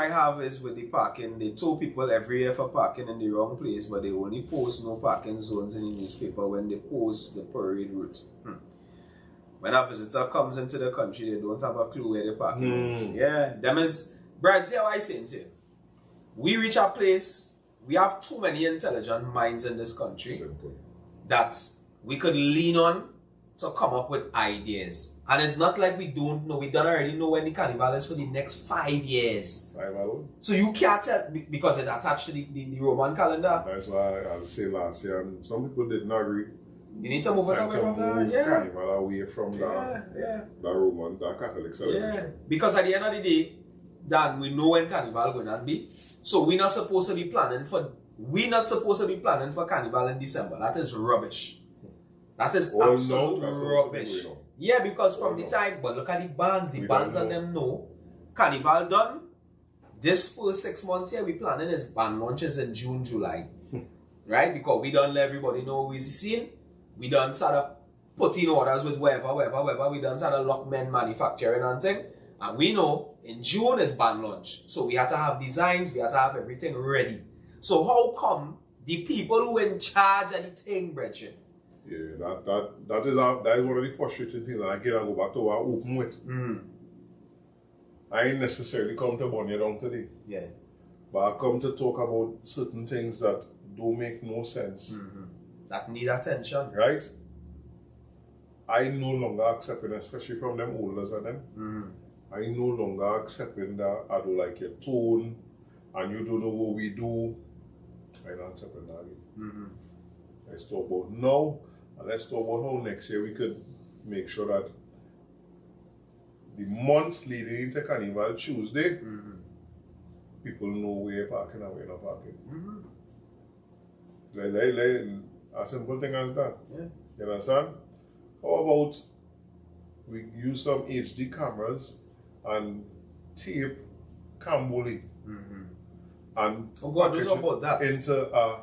have is with the parking. They told people every year for parking in the wrong place, but they only post no parking zones in the newspaper when they post the parade route. when a visitor comes into the country, they don't have a clue where the parking is. Yeah, them is, Brad, see how I say it to you? We reach a place, we have too many intelligent minds in this country that we could lean on to come up with ideas. And it's not like we don't know, we don't already know when the carnival is for the next 5 years. So you can't tell, because it's attached to the Roman calendar. That's why I say last year, and some people didn't agree. You need to move it away from that. Yeah. Carnival away from the Roman, the Catholic celebration. Yeah. Because at the end of the day, Dan, we know when carnival going to be. So we're not supposed to be planning for carnival in December. That is rubbish. That is absolute rubbish. Yeah, because from the time, but look at the bands and them know. Carnival done. This first 6 months here, we planning is band launches in June, July. Right? Because we don't let everybody know who is seeing. We done started putting orders with wherever. We done started lockmen manufacturing and thing. And we know in June is band launch. So we had to have designs, we had to have everything ready. So how come the people who in charge of the thing, Brethren? Yeah, that is one of the frustrating things. And again, I go back to what I open with. I ain't necessarily come to burn you down today. Yeah. But I come to talk about certain things that don't make no sense. That need attention. Right? I no longer accepting, especially from them olders and them. I no longer accepting that I don't like your tone and you don't know what we do. I not accepting that again. Let's talk about now, and let's talk about how next year we could make sure that the months leading into Carnival Tuesday, people know where you're parking and where you're not parking. Like a simple thing as that. Yeah. You understand? How about we use some HD cameras and tape Camboli and into a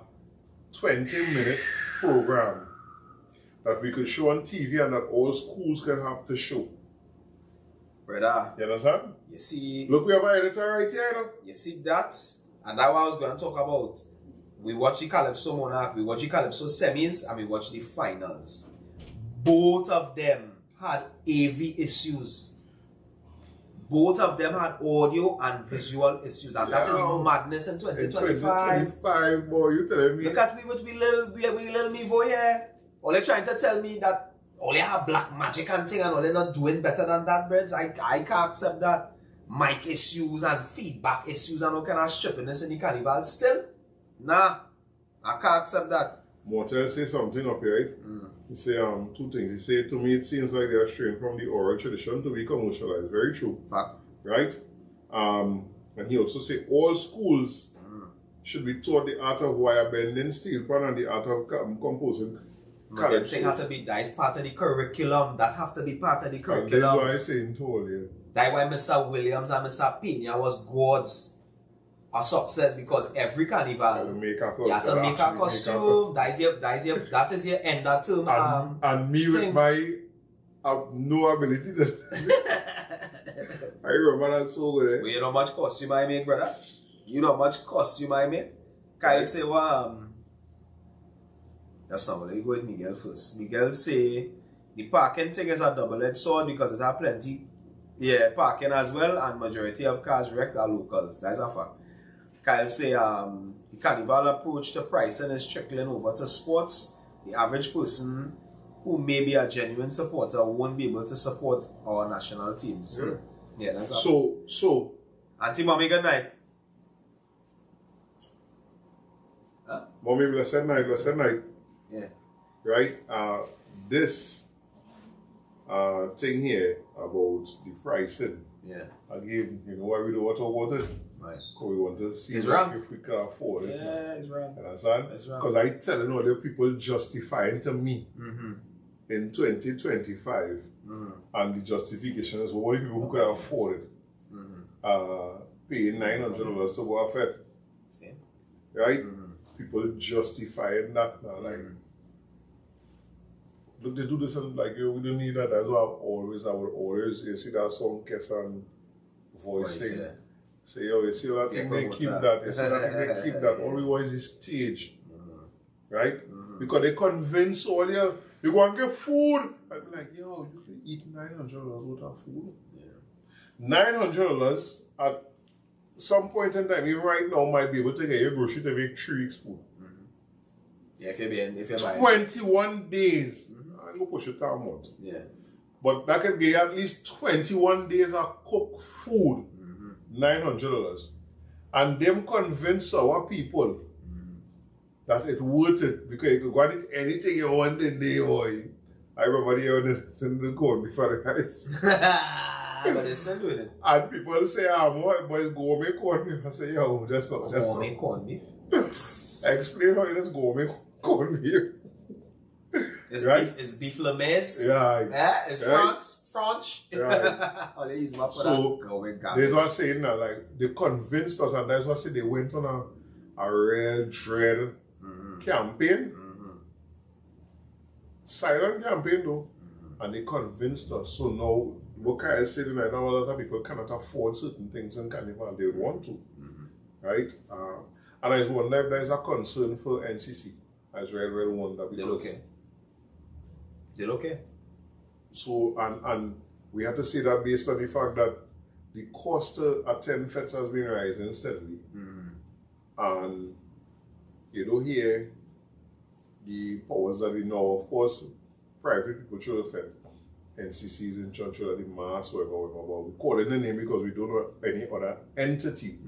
20-minute program that we could show on TV and that all schools can have to show. Brother, you understand? You see, look, we have an editor right here, you know? You see that? And that's what I was going to talk about. We watch the Calypso Monarch, we watch the Calypso semis, and we watch the finals. Both of them had AV issues. Both of them had audio and visual issues. And that is no madness in 2025. In 2025, boy, you telling me. Look at me with we little me for here. All they trying to tell me that all they have black magic and thing and all they're not doing better than that, Breds. I can't accept that. Mic issues and feedback issues and all kind of strippiness in the carnival still. Nah, I can't accept that. Mortel say something up here, right? He say two things. He say, to me it seems like they are straying from the oral tradition to be commercialized. Very true. Fact. Right? And he also say all schools should be taught the art of wire bending, steel pan, and the art of composing. That thing have to be, that is part of the curriculum. That have to be part of the curriculum. And that's why I say told you. That's why Mr. Williams and Mr. Pena was gods of success, because every carnival you have to make a costume. That is your end of term. And me with my no ability to I remember that so good. Well, you know how much costume I make, brother? You know how much costume I make? Can you say that's not what you go with Miguel first. Miguel say the parking thing is a double-edged sword because it has plenty parking as well, and majority of cars wrecked are locals. That's a fact. Kyle say the carnival approach to pricing is trickling over to sports. The average person who may be a genuine supporter won't be able to support our national teams. Yeah, that's a fact. So Auntie Mommy, good night. Huh? Mommy, blessed night. Yeah. Right? This thing here about the pricing. Yeah. Again, you know why we don't want to talk about it? Right. Because we want to see if we can afford it. Yeah, it's wrong. Understand? Because I telling all the people justifying to me in 2025 and the justification is what the people who could afford it paying $900 to go off it. Right? People justifying that now, like look, they do this and like we don't need that. That's why I would always you see that song Kessan voicing. Say, yo, you see that thing they keep that. You see that thing they keep that. All we want is the stage. Right? Because they convince all your You go and get food. I'd be like, yo, you can eat $900 worth of food. Yeah. $900 at some point in time, even right now, might be able to get your grocery to make 3 weeks food. Yeah, if you're buying 21 days. I go push it to a month. Yeah. But that can get at least 21 days of cooked food. $900. And them convince our people that it's worth it because you can go and eat anything you want in the day. I remember the corn before the rice. But they're still doing it. And people say, what boys gourmet corn beef. I say, yo, that's not. Gourmet corn beef? Explain how it is gourmet corn beef. It's right? beef lemez. Yeah. It's right? French. Right. Oh, they use my So, there's what I'm saying now, like, they convinced us, and that's what I say they went on a real dread campaign. Silent campaign, though. And they convinced us. So now, what Kyle said tonight, now a lot of people cannot afford certain things in Carnival. They want to. Right? And I wonder if there's a concern for NCC. I really wonder. They're okay. So, and we have to say that based on the fact that the cost to attend feds has been rising steadily. And, here, the powers that we know, of course, private people should have fed. NCCs in church, the mass, whatever. We call it the name because we don't know any other entity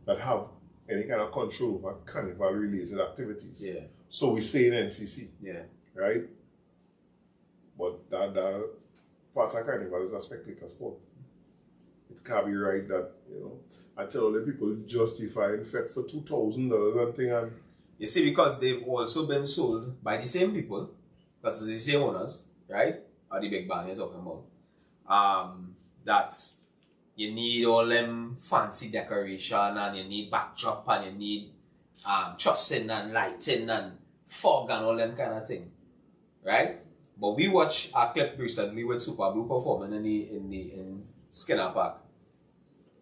that have any kind of control over carnival-related activities. Yeah. So we say in NCC. Yeah. Right? But that part of Carnival is a spectator sport. It can't be right that, I tell the people justifying fed for $2,000 and thing. And you see, because they've also been sold by the same people, because it's the same owners, right? Or the big band you're talking about. That you need all them fancy decoration and you need backdrop and you need trussing and lighting and fog and all them kind of thing. Right? But we watched a clip recently with Super Blue performing in Skinner Park.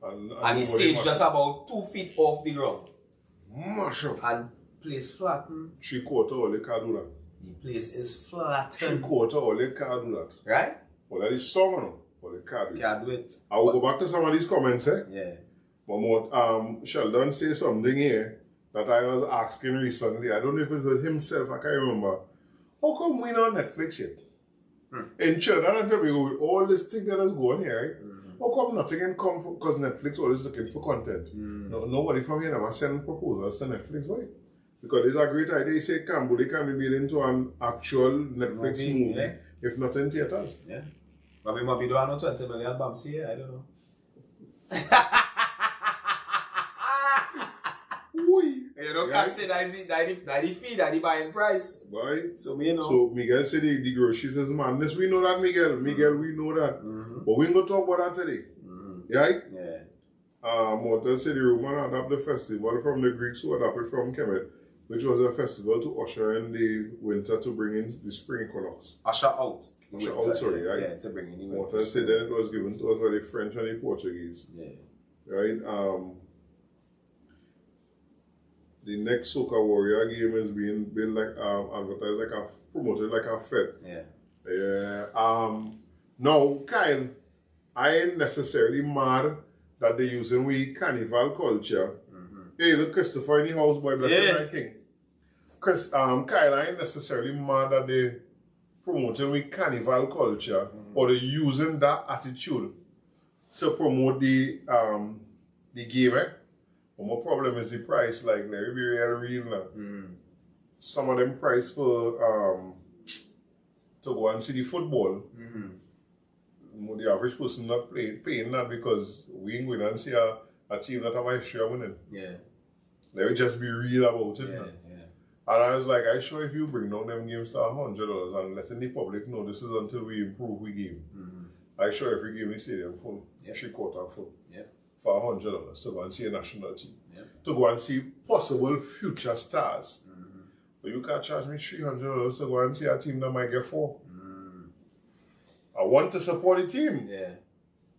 And the stage just about 2 feet off the ground. Mash up. And place flattened. 3/4 all they can do that. The place is flattened. 3/4 all they can do that. Right? Well, that is summer now. All they can do it. Can't do it. I will go back to some of these comments, Yeah. But more, Sheldon say something here that I was asking recently. I don't know if it was himself, I can't remember. How come we not on Netflix yet? In Trinidad and Tobago, with all this thing that is going here, right? How come nothing can come because Netflix always looking for content? Nobody from here never send proposals to Netflix, why? Because it's a great idea. They say Cambodia can be made into an actual Netflix movie, if not in theaters. Yeah. But we might be doing 20 million bumps here, I don't know. Can't say that the fee, that the buying price. Right. So me know. So Miguel said the groceries is madness. We know that, Miguel. Miguel, we know that. But we ain't gonna talk about that today. Right? Yeah. Mortem said the Roman adopted the festival from the Greeks who adopted from Kemet, which was a festival to usher in the winter to bring in the spring equinox. Usher out. Sorry, right? Yeah, to bring in the winter. Mortem said then it was given to us by the French and the Portuguese. Yeah. Right? The next Soca Warrior game is being built like advertised promoted like a fed. Yeah. Now, Kyle, I ain't necessarily mad that they're using we carnival culture. Hey, look, Christopher in the house, boy, bless my king. Kyle, I ain't necessarily mad that they promoting we carnival culture or they using that attitude to promote the game. But my problem is the price. Like, let me be real now. Some of them price for to go and see the football. The average person not paying that because we ain't going and see a team that have a history of winning. Yeah. Let me just be real about it. Yeah. And I was like, I sure if you bring down them games to $100 and letting the public know this is until we improve we game. I sure every game in the stadium full, 3/4 full. For $100 to go and see a national team. To go and see possible future stars. But you can't charge me $300 to go and see a team that might get 4. I want to support the team. Yeah.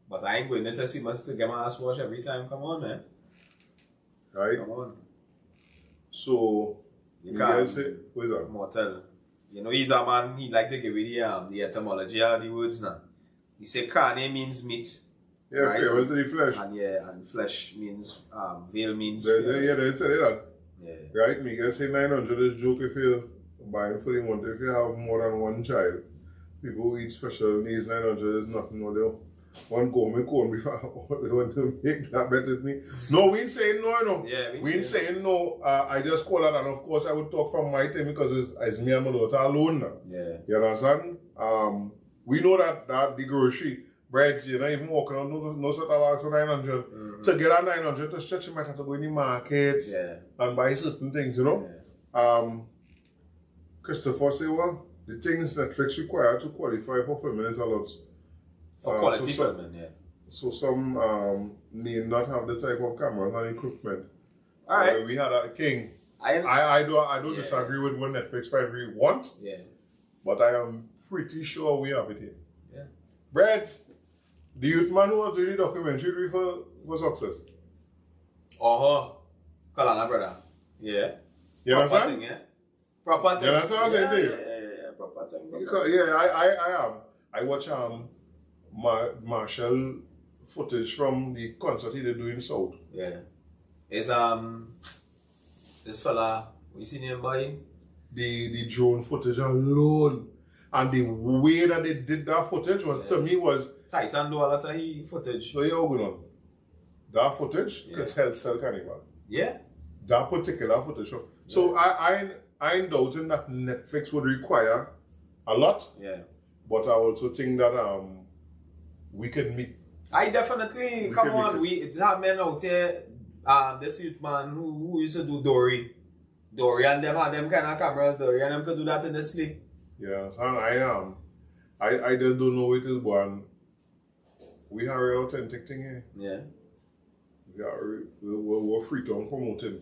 But I ain't going to see much to get my ass washed every time. Come on, man. Right? Come on. So, you can't say, what is that? Mortel. You know, he's a man, he like to give you the etymology of the words now. He say carne means meat. Yeah, right? farewell to the flesh. And flesh means, veil means... They say that. Yeah. Right? Me can say 900 is joke if you're buying for the month. If you have more than one child, people who eat special needs, 900 is nothing. No, they one gourmet corn before they want to make that better than me. No, we ain't saying no, you know. Yeah, we ain't saying no. I just call that, and of course I would talk from my time because it's me and my daughter alone now. Yeah. You understand? We know that the grocery breads, you're not even walking on no sort of bags for 900. Mm-hmm. To get a 900 to stretch, you might have to go in the market and buy certain things, you know. Yeah. Christopher say, well, the things Netflix require to qualify for filming is a lot. For quality filming, yeah. So some need not have the type of cameras and equipment. All right. We had a king. I don't disagree with what Netflix probably want. Yeah. But I am pretty sure we have it here. Yeah. Brett, the youth man who was doing the documentary for success. Kalana brother. Yeah. You Proper understand? Thing, yeah. Proper thing. You understand what I'm saying? Yeah. Proper thing. Because, I am. I watch Marshall footage from the concert he did do in South. Yeah. Is this fella, we seen him by? The drone footage alone. And the way that they did that footage was to me was Titan do a lot of footage. So you're going on. That footage could help sell Carnival. Yeah. That particular footage. So I'm doubting that Netflix would require a lot. Yeah. But I also think that we could meet. I definitely come on. We have men out here. This youth man who used to do Dory and them had them kind of cameras. Dory and them could do that in the sleep. Yeah, and I just don't know what it is, but we have an authentic thing here. Yeah. We're free to promote it.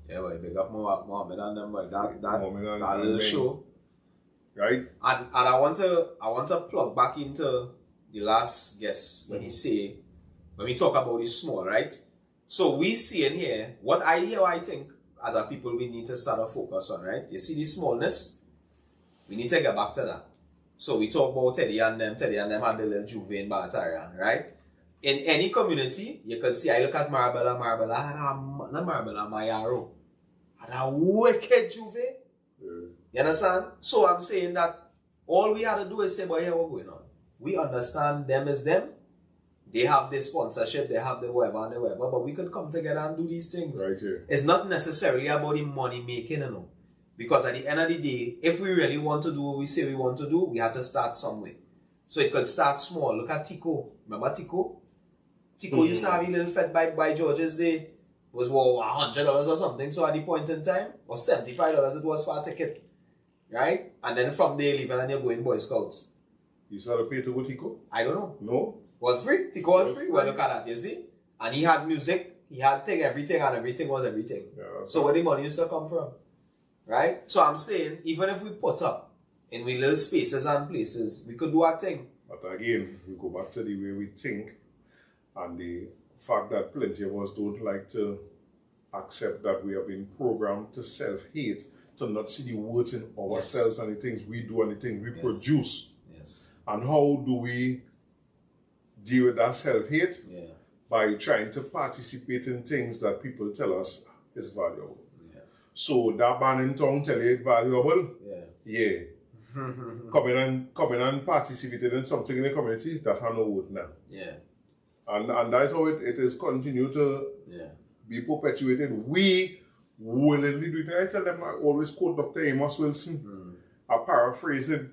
Yeah, but big up Mohammed and them like that little show. Right? And I want to plug back into the last guest when we talk about the small, right? So we see in here, what I think as a people we need to start to focus on, right? You see the smallness? We need to get back to that. So we talk about Teddy and them had the little Juve in Barataria, right? In any community, you can see, I look at Marbella Mayaro had a wicked Juve. Yeah. You understand? So I'm saying that all we had to do is say, boy, here what's going on. We understand them as them. They have the sponsorship, they have the whatever and the whatever, but we could come together and do these things. Right here. It's not necessarily about the money making, you know. Because at the end of the day, if we really want to do what we say we want to do, we have to start somewhere. So it could start small. Look at Tico. Remember Tico? Tico used to have a little fed by George's Day. It was $100 or something. So at the point in time, or $75 it was for a ticket. Right? And then from there, leaving and you're going Boy Scouts. You saw the pay to go Tico? I don't know. No? It was free. Tico was free. Well, look at that, you see? And he had music. He had everything, and everything was everything. Yeah, so where the money used to come from? Right? So I'm saying, even if we put up in we little spaces and places, we could do our thing. But again, we go back to the way we think and the fact that plenty of us don't like to accept that we have been programmed to self-hate, to not see the worth in ourselves and the things we do and the things we produce. Yes. And how do we deal with that self-hate? Yeah. By trying to participate in things that people tell us is valuable. So that band in town tell you it's valuable. Yeah. Coming and participating in something in the community that have no worth now. Yeah. And that's how it is continue to be perpetuated. We willingly do it. I tell them, I always quote Dr. Amos Wilson. I paraphrase it.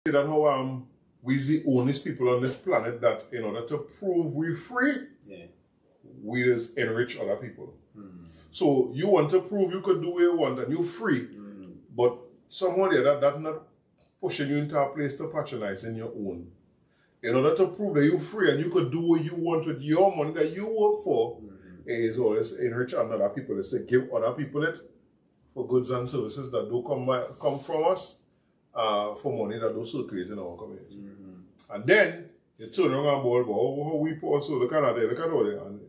Say that how we the only people on this planet that in order to prove we're free, we just enrich other people. So you want to prove you could do what you want and you're free, but someone there that's not pushing you into a place to patronize in your own. In order to prove that you're free and you could do what you want with your money that you work for, it is always enrich other people. It's to give other people it for goods and services that do come from us, for money that do circulate in our community. And then you turn around and ball, but how we pour so look at all that, and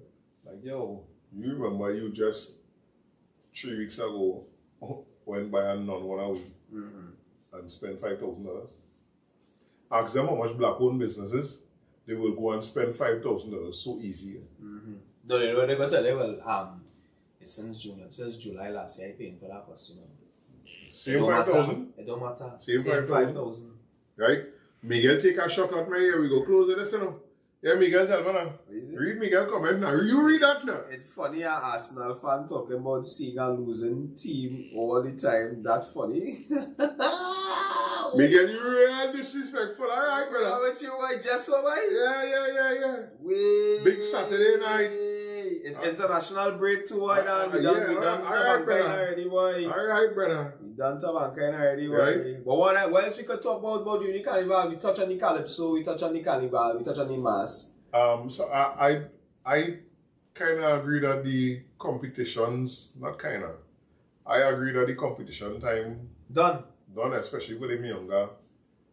like, yo, you remember you just 3 weeks ago went by a non-one a week and spend $5,000. Ask them how much black-owned businesses, they will go and spend $5,000 so easy. No, you know what they're going to tell you? Well, it's since July last year, I paying for that costume. Same 5,000? It don't matter. Same 5,000. Right? Miguel take a shot at me here, we go close this, you know. Yeah, Miguel, tell me now. Read Miguel comment now. You read that now. It's funny, an Arsenal fan talking about seeing a losing team all the time. That funny. Miguel, you real disrespectful. All right, brother. With you, boy, just so, boy. Yeah. Wait. Big Saturday night. It's international break too, boy. We done alright, brother. Already, boy. Alright, brother. We done Tabankai already, boy. Right. But what else we could talk about during the Carnival? We touch on the Calypso, we touch on the Carnival, we touch on the Mass. So I kind of agree that the competitions, not kind of, I agree that the competition time done, especially with the younger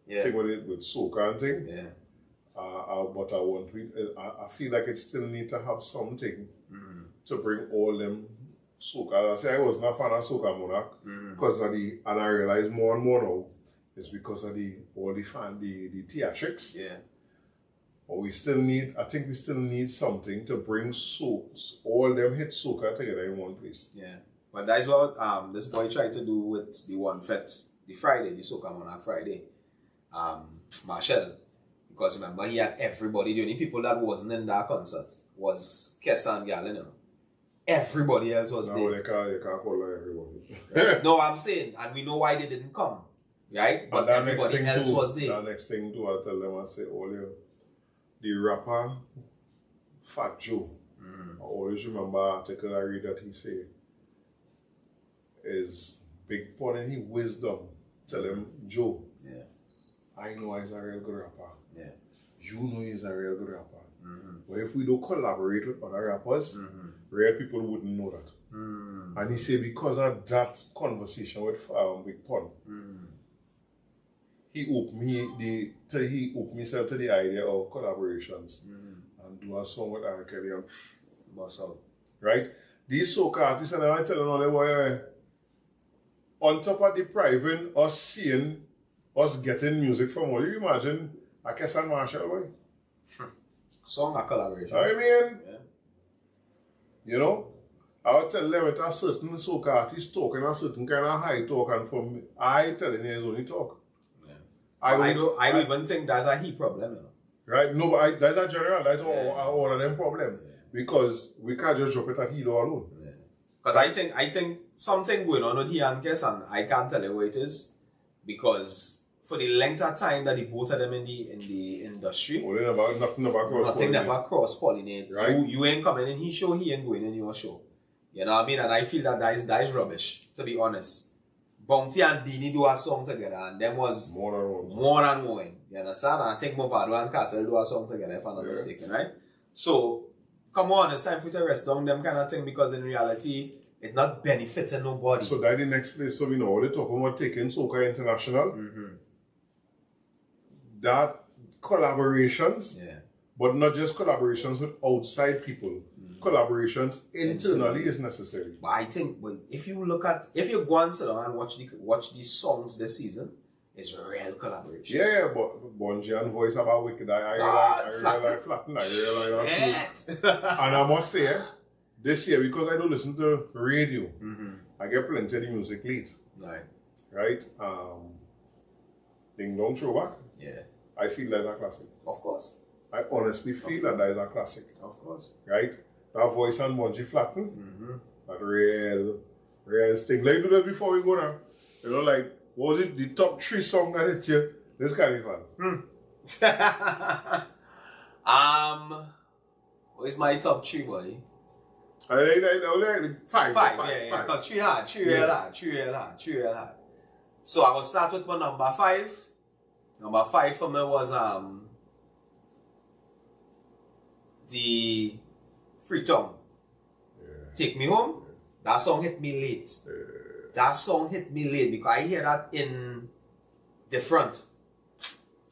thing with soca and thing. Yeah. But I feel like it still need to have something to bring all them soca. I say I wasn't a fan of Soca Monarch because of and I realize more and more now it's because of the theatrics. Yeah. But I think we still need something to bring all them hit soca together in one place. Yeah. But that's what this boy tried to do with the one fete, the Friday, the Soca Monarch Friday. Marshall. Because remember, he had everybody. The only people that wasn't in that concert was Kessa and Galen. You know? Everybody else was there. You can't call everybody. No, I'm saying, and we know why they didn't come. Right? But everybody else was there. The next thing too, I'll tell them, I say, the rapper, Fat Joe, I always remember an article I read that he said, is big pun in his wisdom. Tell him, Joe, I know he's a real good rapper. Yeah. You know he's a real good rapper. But if we don't collaborate with other rappers, real people wouldn't know that. And he said because of that conversation with Big Pun, he opened himself to the idea of collaborations and do a song with R. Kelly and Boss out. Right? These soca artists, and I tell them all the way, on top of depriving us seeing us getting music from all, you imagine a Kess and Marshall, boy? Song a collaboration. I mean, you know, I would tell them that a certain soca artist talking a certain kind of high talk, and from I telling you, it's only talk. Yeah. I don't even think that's a he problem, you know. Right? No, but that's a general, that's all of them problem. Yeah. Because we can't just drop it at he alone. Because I think something going on with he and Kess, and I can't tell you what it is. Because for the length of time that the both of them in the industry, nothing never cross-pollinate. Right? You ain't coming in his show, he ain't going in your show. You know what I mean? And I feel that is rubbish, to be honest. Bounty and Beanie do a song together, and them was more than one. You understand? And I think Movado and Cartel do a song together, if I'm not mistaken, right? So, come on, it's time for you to rest down them kind of thing, because in reality, it's not benefiting nobody. So that's the next place. So we know all they talking about taking Soca International. That collaborations, but not just collaborations with outside people. Collaborations internally is necessary. But I think, if you go and sit down and watch these songs this season, it's real collaboration. Yeah, but Bungie and Voice about Wicked, I really like Flatten. I really like that too. And I must say, this year, because I don't listen to radio, I get plenty of the music late. Right? Ding Dong Throwback. Yeah. I feel that's a classic. Of course. I honestly feel that is a classic. Of course. Right? That Voice and Bungie Flatten. That real thing. Like do that before we go now. You know, like, what was it? The top 3 song that hit you this Carnival? What is my top 3, boy? I like 5. 5, yeah. Because 3 hard. So I will start with my number 5. Number 5 for me was the Freetown. Take Me Home. That song hit me late. That song hit me late because I hear that in the front.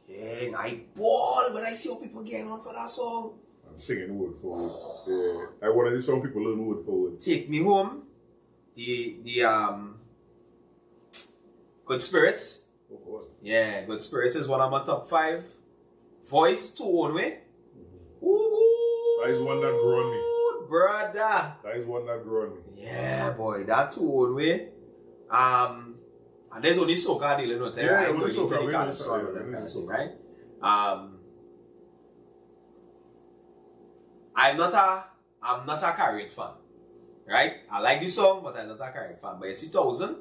Yeah, and I ball when I see how people getting on for that song. And singing word for word. I wanted the song people learn word for word. Take Me Home. The Good Spirits. Oh, God. Yeah, Good Spirits is one of my top 5. Voice to own way. That is one that grew on me. Brother. That is one that grew on me. Yeah, boy, that to own way. And there's only soca dealing with it. Yeah, I'm only going soca, to we the only song soca, and that yeah, kind of only thing, right? I'm not a Carriot fan, right? I like the song, but I'm not a Carriot fan. But you see 1000,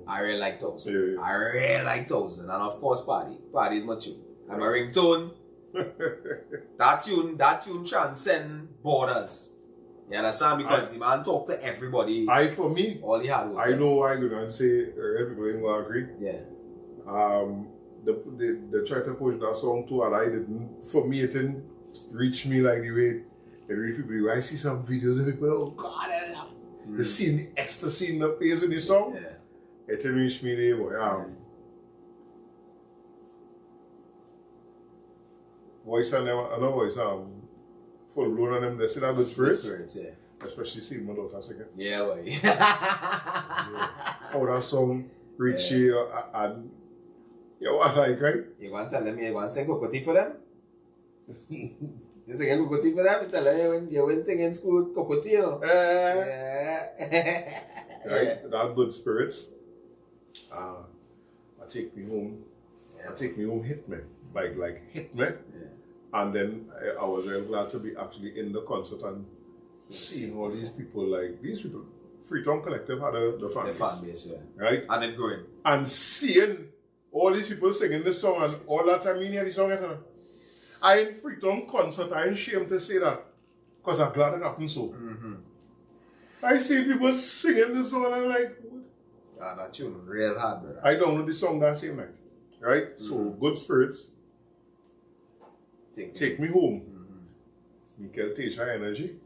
I really like 1000. Yeah. I really like 1000, and of course Pardy. Pardy is my tune. And my ringtone. that tune transcends borders. You understand? Because the man talk to everybody. For me, all he had. I know why you're gonna say people ain't gonna agree. Yeah. They tried to push that song too, and I didn't. For me, it didn't reach me like the way it reached people. I see some videos of people. Oh God, the scene, the extra scene that plays in the song. Yeah. It didn't reach me there, boy. Voice and them, another voice, full blown on them. They still have good spirits. Good spirits, yeah. Especially seeing my daughter second. Yeah, boy. How that song reach you and you know what I like, right? You want to tell them you want to sing Kokoti for them? You sing Kokoti for them? You tell them you went in school Kokoti, you know? Yeah. Right? That good spirits. I take me home. Yeah. I take me home hit me. Like hit me. Yeah. And then I was very glad to be actually in the concert and seeing all these people, like these people. Freetown Collective had the fan base. The fan base, yeah. Right? And then growing. And seeing all these people singing this song and all that time you hear the song, I in Freetown concert, I ain't ashamed to say that. Because I'm glad it happened so. I see people singing this song and I'm like, what? That tune real hard, brother. I downloaded the song that same night. Right? So good spirits. Take me home. Mikel Teisha Energy.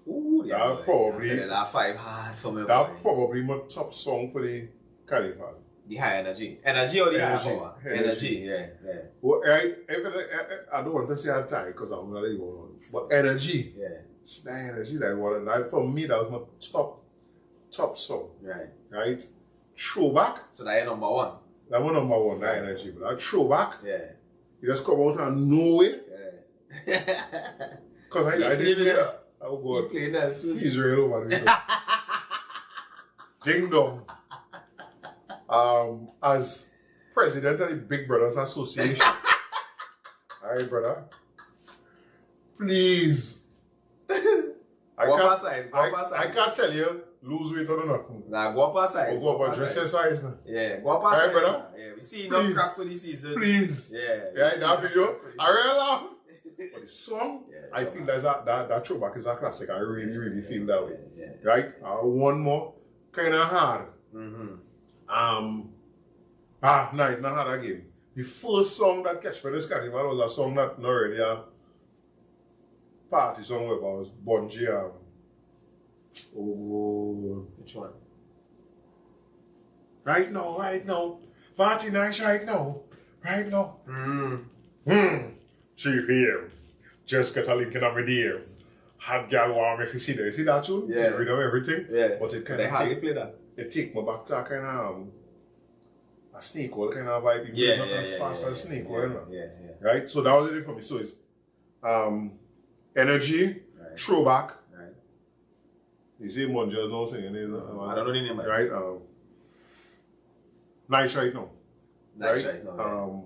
Ooh, yeah, that probably that 5 hard for me. That probably my top song for the Carnival. The high energy. Energy or the high power? Energy, yeah. Well, I don't want to say I die because I'm not even on. But energy. Yeah. It's that energy that I wanted. Like, for me, that was my top song. Right? Throwback. So that is number 1. That was number 1, that energy. But that throwback. Yeah. You just come out and nowhere. Yeah. Because I didn't hear. Oh God. You play Nelson. He's real over there. Ding dong. As president of the Big Brothers Association. Alright, brother. Please. I can't tell you lose weight or nothing. Nah, go up a size. Go up and dress your size now. Yeah, go up a size. Alright, brother. Yeah, we see enough crack for this season. Please. Yeah, that video. I really laugh. But the song, I feel that throwback is a classic. I really feel that way. Yeah. Right? One more, kind of hard. Not hard again. The first song that catch for this carnival was a song that not really a party song where was Bungie. Which one? Right now. Party night right now. 3 p.m. Just got a link in my DM. Hot gal warm if you see that. You see that tune? Yeah. Read of everything? Yeah. But it kind They hardly of play that. it take me back to a kind of a snake oil kind of vibe. Yeah, not as fast as snake oil. Yeah. Right? So that was it for me. So it's energy, throwback. Right. You see Monjas now singing it. I don't know the name. Right? Nice right now. Nice right now.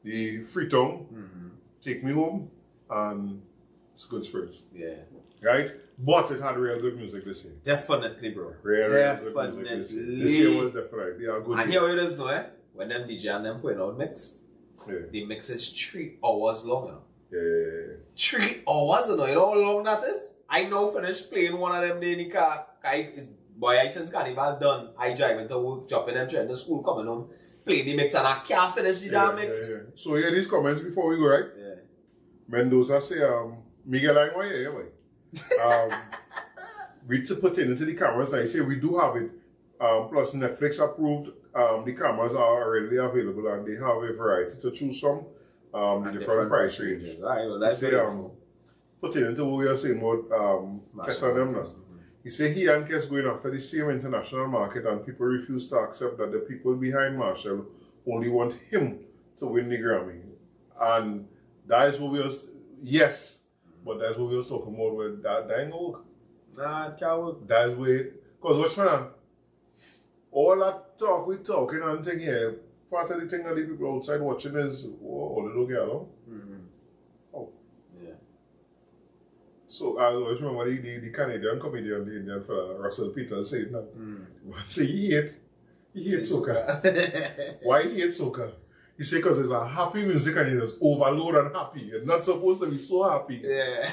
The Freetown, Take Me Home, and It's Good Spirits. Yeah. Right? But it had real good music this year. Definitely, bro. Real good music this year. This year was definitely. They are good. And here what it is now, when them DJ and them putting out mix, the mix is 3 hours long, you know. Yeah. 3 hours, you know how long that is? I now finished playing one of them day in the car. I since Carnival done, I drive into work, dropping them to school, coming home, play the mix, and I can't finish the damn mix. Yeah. So here these comments before we go, right? Yeah. Mendoza say, Miguel, I want you, we to put it into the cameras. I say we do have it. Plus Netflix approved. The cameras are already available and they have a variety to choose from. The different price ranges. Right, well, that's say, put it into what we are saying about test on them now. He said he and Kes going after the same international market and people refuse to accept that the people behind Marshall only want him to win the Grammy. And that is what we was, yes, but that's what we was talking about with that ain't gonna work. Nah, it can't work. That's way, because what's man, all that talk we talking and thing here, part of the thing that the people outside watching is, oh, they don't get along. Oh. Yeah. So I always remember the Canadian comedian, the Indian fella, Russell Peters said now, say he hate soca. Why he hate soca? He said because it's a happy music and it is overload and happy. You're not supposed to be so happy. Yeah.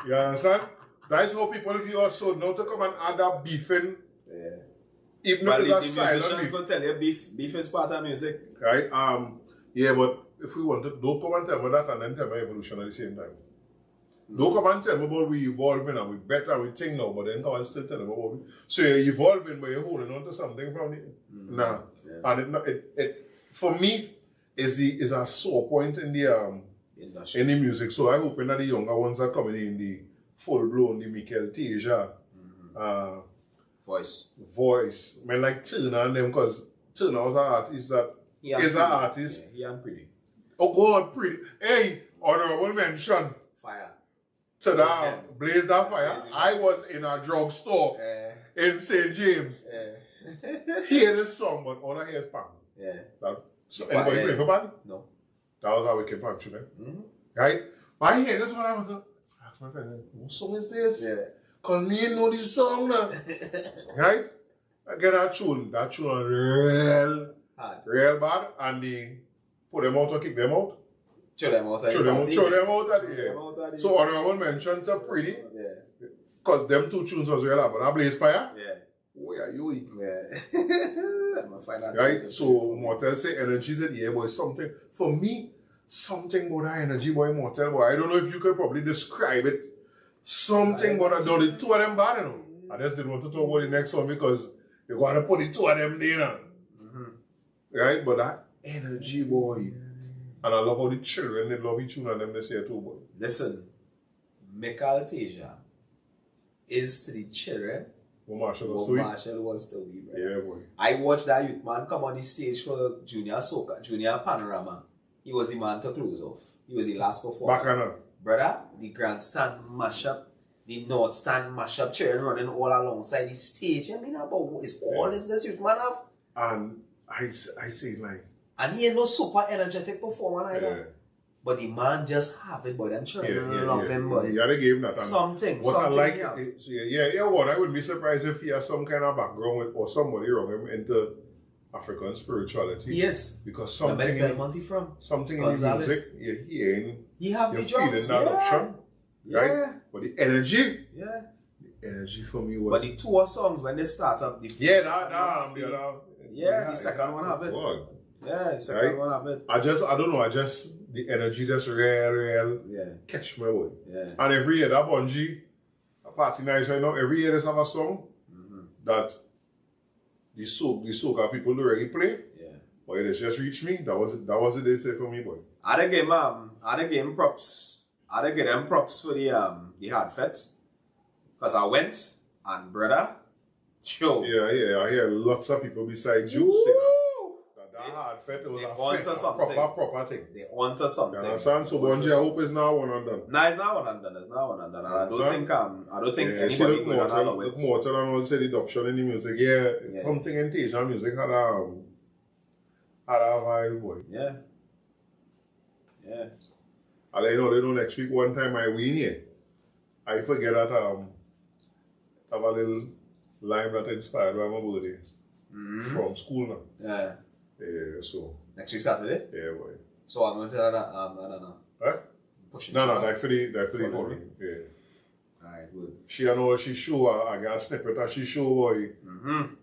You understand? That's how people view us. So now to come and add that beefing. Yeah. Even But if the it's a silent musicians beef. gonna tell you beef is part of music. Right? Yeah, but if we want to, don't come and tell me that and then tell me evolution at the same time. Don't come and tell me about we evolving and we better and we think now, but then come and still tell me about we. So you're evolving, but you're holding on to something from it. Nah. Yeah. And it for me is a sore point in the industry. In the music. So I hope that the younger ones are coming in the full blown, the Mikel Teja voice. Man like Turner and them, because Turner was an artist that is an artist. Yeah, he and Pretty. Oh God, Pretty. Hey, honorable mention. Fire. To that Blaze That Fire. I was in a drugstore in St. James. Hear this song, but all I hear is Pang. Yeah. So anybody play for Pang? No. That was how we came Pang to them. Right? But I hear this one, I was like, ask my friend, what song is this? Yeah. Cause me know this song now. Right? I get that tune real hard. Real bad, and they put them out or kick them out. Throw them out of the So honorable mention to Pretty. Yeah. Because them two tunes was real hard, but that Blaze Fire. Yeah. Where are you? Yeah. I'm gonna find out. Right? So Mortel say energy said, yeah, boy, something. For me, something about that energy, boy, Mortel, boy. I don't know if you could probably describe it. Something about that. No, the two of them bad, you know. I just didn't want to talk about the next one because you gotta put the two of them there now. Right? But that energy, boy. And I love how the children, they love each one of them, they say too, boy. Listen, Mikel Teja is to the children what Marshall was to me, bro. Yeah, boy. I watched that youth man come on the stage for Junior Soca, Junior Panorama. He was the man to close off. He was the last performer. Bacana. Brother, the grandstand mashup, the north stand mashup, children running all alongside the stage. I mean, about what is all this youth man have? And I say like, and he ain't no super energetic performer either. Yeah. But the man just have it, boy. Them children love him, boy. Yeah, they gave him that. Something. What I like, what I would be surprised if he has some kind of background with, or somebody around him into African spirituality. Yes. Because something in the music, he have the drums, feeling that option. Yeah. Right? But the energy. Yeah. The energy for me was. But the two songs when they start up, the the second one have it. God. Yeah, the second one have it. I don't know, the energy just real catch my boy. Yeah. And every year that Bungie, a party night right now, every year they have a song that the soca people don't really play. Yeah. But it just reached me. That was it they say for me, boy. I give props. I give them props for the hard fete. Because I went and brother, show. Yeah, I hear lots of people besides you say that hard fete was a proper thing. They onto something. You understand? So Bungie, I hope it's now one and done. No, it's not one and done. And I don't think anybody will allow it. Look Morton and all said adoption in the music. Yeah. Something in Asian music had a vibe, boy. Yeah. And they know next week one time I win here. I forget that have a little line that inspired by my birthday from school now. Yeah. Yeah, so. Next week Saturday? Yeah, boy. So I'm going to tell her that, I don't know. What? No, that's for the voting. Yeah. Alright, good. She show, I got a snippet that she show, boy,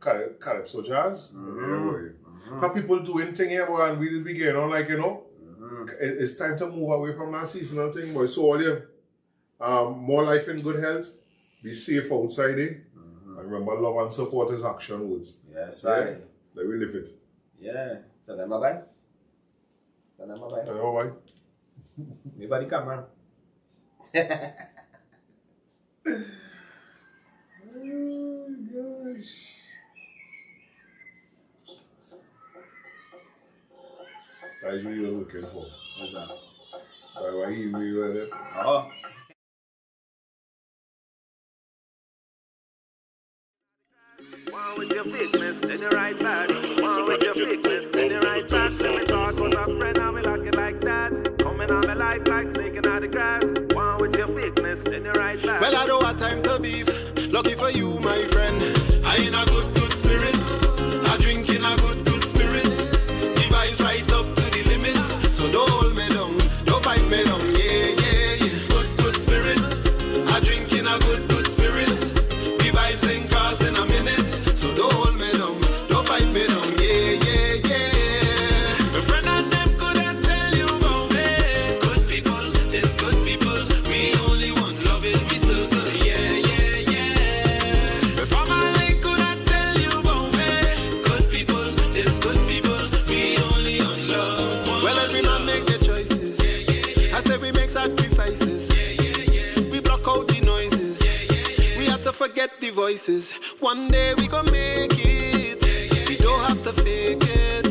Calypso Jazz. Yeah, boy. Because people doing thing here, boy, and we just be getting on like, it's time to move away from that seasonal thing, boy. So all you, more life in good health, be safe outside it. And remember, love and support is action words. Yes, I. Let me live it. Yeah. Tell them bye-bye. Bye-bye. Everybody come, man. Gosh. That's what you was looking for. What's that? Why he with it? Oh. One with your fitness in the right back. One with your fitness in the right back. Let me talk with a friend and we lock it like that. Coming on my life like snaking out the grass. One with your fitness in the right back. Well, I don't have time to beef. Lucky for you, my friend. I in a good spirit. I drink in a good spirits. The vibes right up to the limits. So don't hold me down. Don't fight me down. Yeah. Good spirit. I drink in a good spirits. The vibes ain't crossing a minute. So don't hold me down. Don't fight me down. Yeah. My friend and them couldn't tell you about me. Good people, there's good people. We only want love it, we so good. Yeah. My family couldn't tell you about me. Good people, there's good people. We only want love. Well, every man make their choices. I said we make sacrifices. We block out the noises. We have to forget the voices. One day we gon' make it. We don't have to fake it.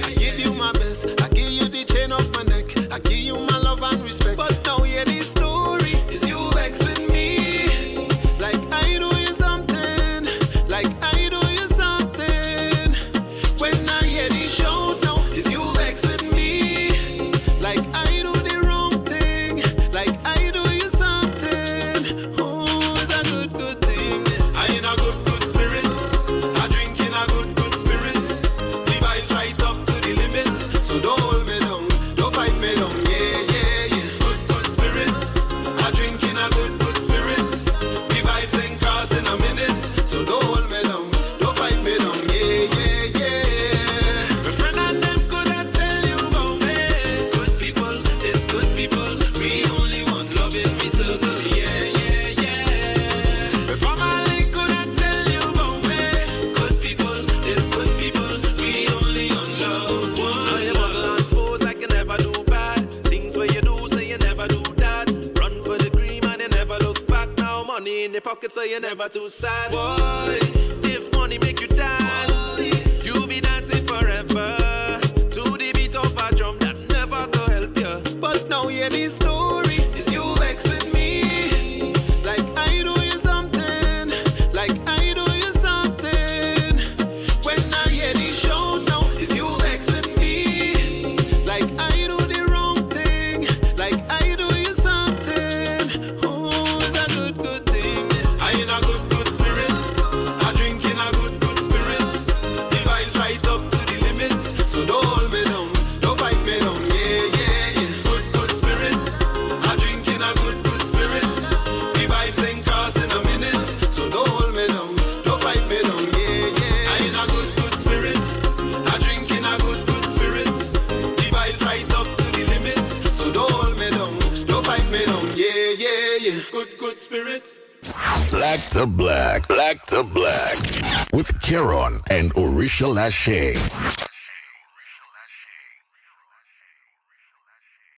I give you my best. I give you the chain of my neck. I give you my love and respect. But now hear the story. Is you vex with me? Like I do you something. Like I do you something. When I hear the show now, is you vex with me? Like I do the wrong thing. Like I do you something. Oh, it's a good thing. I in a good spirit. I drink in a good spirits. The vibes right up to the limits. So don't hold me down. Don't fight me down. Yeah. Good spirit. I drink in a good spirits. The vibes ain't crossing a minute. So don't hold me down. Don't fight me down. Yeah. My friend and them couldn't tell you about me. Good people, there's good people. We only want love it, we so good. Yeah. My family couldn't tell you about me. Good people, there's good people. We only want love. Now you model and pose like you never do bad. Things where you do, say you never do that. Run for the cream and you never look back. Now money in the pocket, so you never too sad. Boy, if money make you dance, you be dancing forever. To the beat of a drum that never go help you. But now hear the story. Is you vex with me? Like I do you something. Like I do you something. When I hear the show now, is you vex with me? Like I do the wrong thing. Like I do you something. Oh, it's a good thing. I in a good spirit. I drink in a good spirits. The vibes right up to the limits. So don't hold me down. Don't fight me down. Yeah. Good spirit. I drink in a good spirits. The vibes ain't crossing a minute. So don't hold me down. Don't fight me down. Yeah. I in a good spirit. I drink in a good spirits. The vibes right up to the limits. So don't hold me down. Don't fight me down. Yeah. Good spirit. Black to Black with Kieran and Orisha Lachey.